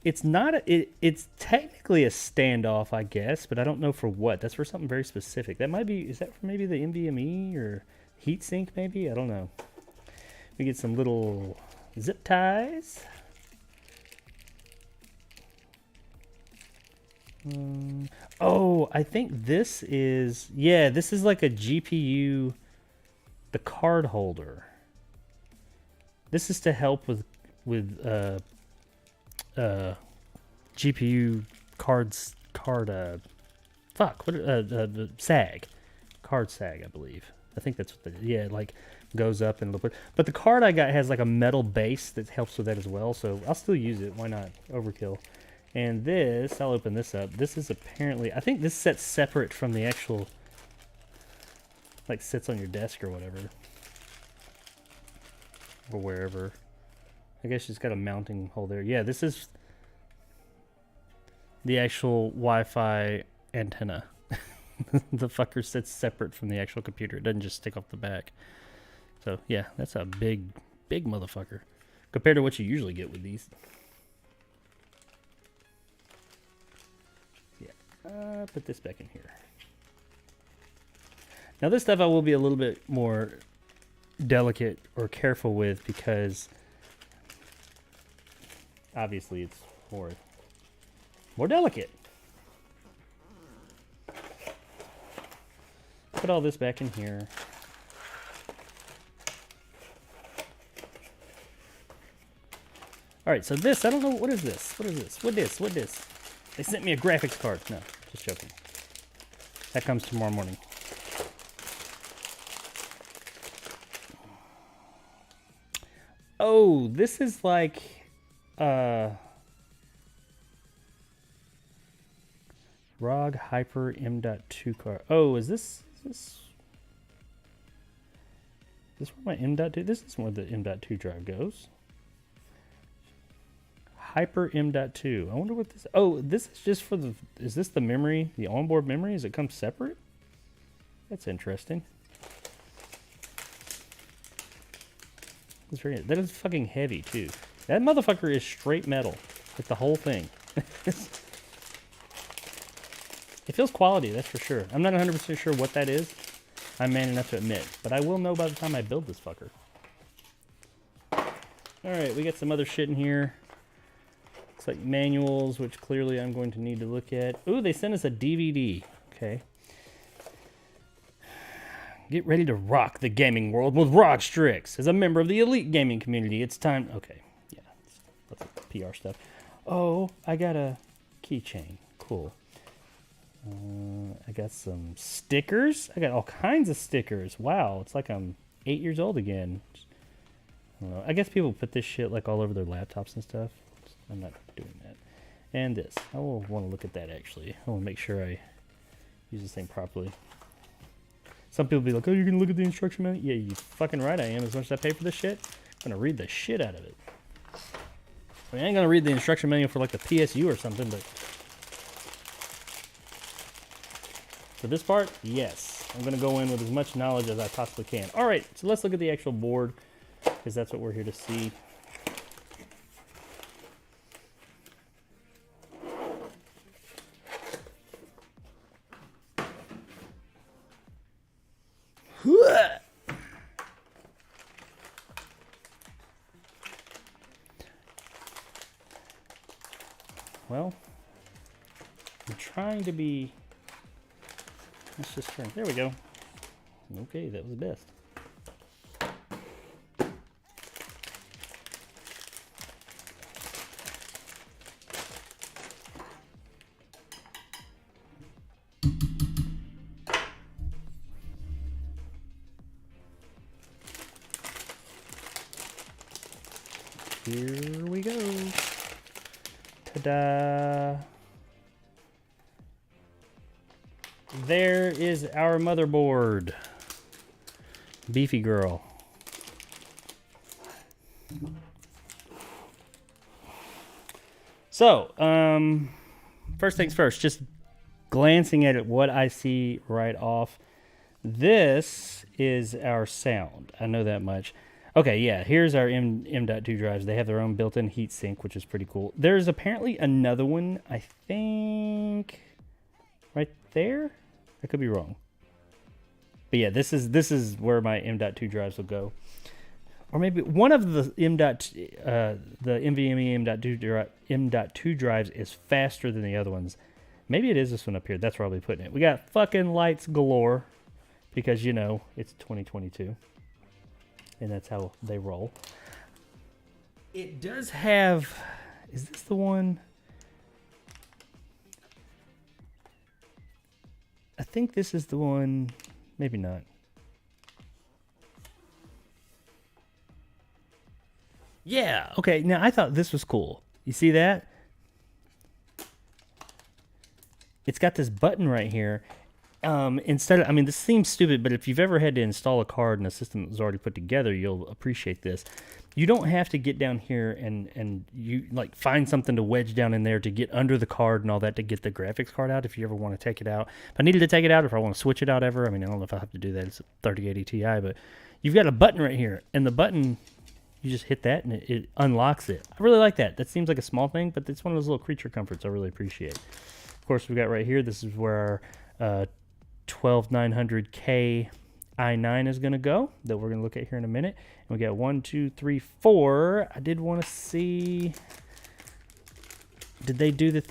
It's not it's technically a standoff, I guess, but I don't know for what. That's for something very specific. That might be, is that for maybe the NVMe or heatsink maybe? I don't know. We get some little zip ties. Oh, I think this is, yeah, this is like a GPU, the card holder. This is to help with GPU cards, sag, card sag, I believe. I think that's what yeah, it like goes up and but the card I got has like a metal base that helps with that as well, so I'll still use it. Why not? Overkill. And this, I'll open this up. This is apparently, I think this set's separate from the actual, like sits on your desk or whatever, or wherever. I guess it's got a mounting hole there. Yeah, this is the actual Wi-Fi antenna. The fucker sits separate from the actual computer. It doesn't just stick off the back. So yeah, that's a big motherfucker compared to what you usually get with these. Yeah, put this back in here. Now this stuff I will be a little bit more delicate or careful with, because obviously it's more delicate. Put all this back in here. All right, so this, I don't know, what is this? What is this? What this? They sent me a graphics card. No, just joking. That comes tomorrow morning. Oh, this is like, ROG Hyper M.2 card. Oh, is this where my M.2? This is where the M.2 drive goes. Hyper M.2. I wonder what this. Oh, this is just for the. Is this the memory? The onboard memory? Does it come separate? That's interesting. That's very. That is fucking heavy too. That motherfucker is straight metal. Like the whole thing. It feels quality, that's for sure. I'm not 100% sure what that is. I'm man enough to admit, but I will know by the time I build this fucker. Alright, we got some other shit in here. Looks like manuals, which clearly I'm going to need to look at. Ooh, they sent us a DVD. Okay. Get ready to rock the gaming world with Rockstrix. As a member of the elite gaming community, it's time... Okay, yeah, that's PR stuff. Oh, I got a keychain. Cool. I got some stickers. I got all kinds of stickers. Wow, it's like I'm 8 years old again. I don't know. I guess people put this shit like all over their laptops and stuff. I'm not doing that. And this. I will want to look at that actually. I want to make sure I use this thing properly. Some people be like, oh, you're going to look at the instruction manual? Yeah, you fucking right I am. As much as I pay for this shit, I'm going to read the shit out of it. I mean, I ain't going to read the instruction manual for like the PSU or something, but... For this part, yes. I'm going to go in with as much knowledge as I possibly can. All right, so let's look at the actual board, because that's what we're here to see. Well, I'm trying to be... Let's just turn. There we go. Okay, that was best. Here we go. Ta-da! There is our motherboard. Beefy girl. So, first things first, just glancing at it, what I see right off. This is our sound. I know that much. Okay, yeah, here's our M.2 drives. They have their own built-in heat sink, which is pretty cool. There's apparently another one, I think, right there? I could be wrong. But yeah, this is where my M.2 drives will go. Or maybe one of the NVMe M.2 drives is faster than the other ones. Maybe it is this one up here. That's where I'll be putting it. We got fucking lights galore because, you know, it's 2022. And that's how they roll. It does have... Is this the one... I think this is the one, maybe not. Yeah, okay, now I thought this was cool. You see that? It's got this button right here. Instead of, I mean, this seems stupid, but if you've ever had to install a card in a system that was already put together, you'll appreciate this. You don't have to get down here and you like find something to wedge down in there to get under the card and all that to get the graphics card out if you ever want to take it out. If I needed to take it out, if I want to switch it out ever, I mean, I don't know if I have to do that. It's a 3080 Ti, but you've got a button right here, and the button, you just hit that and it unlocks it. I really like that. That seems like a small thing, but it's one of those little creature comforts I really appreciate. Of course, we've got right here, this is where our 12900K i9 is going to go, that we're going to look at here in a minute. And we got 1, 2, 3, 4. I did want to see, did they do the thing?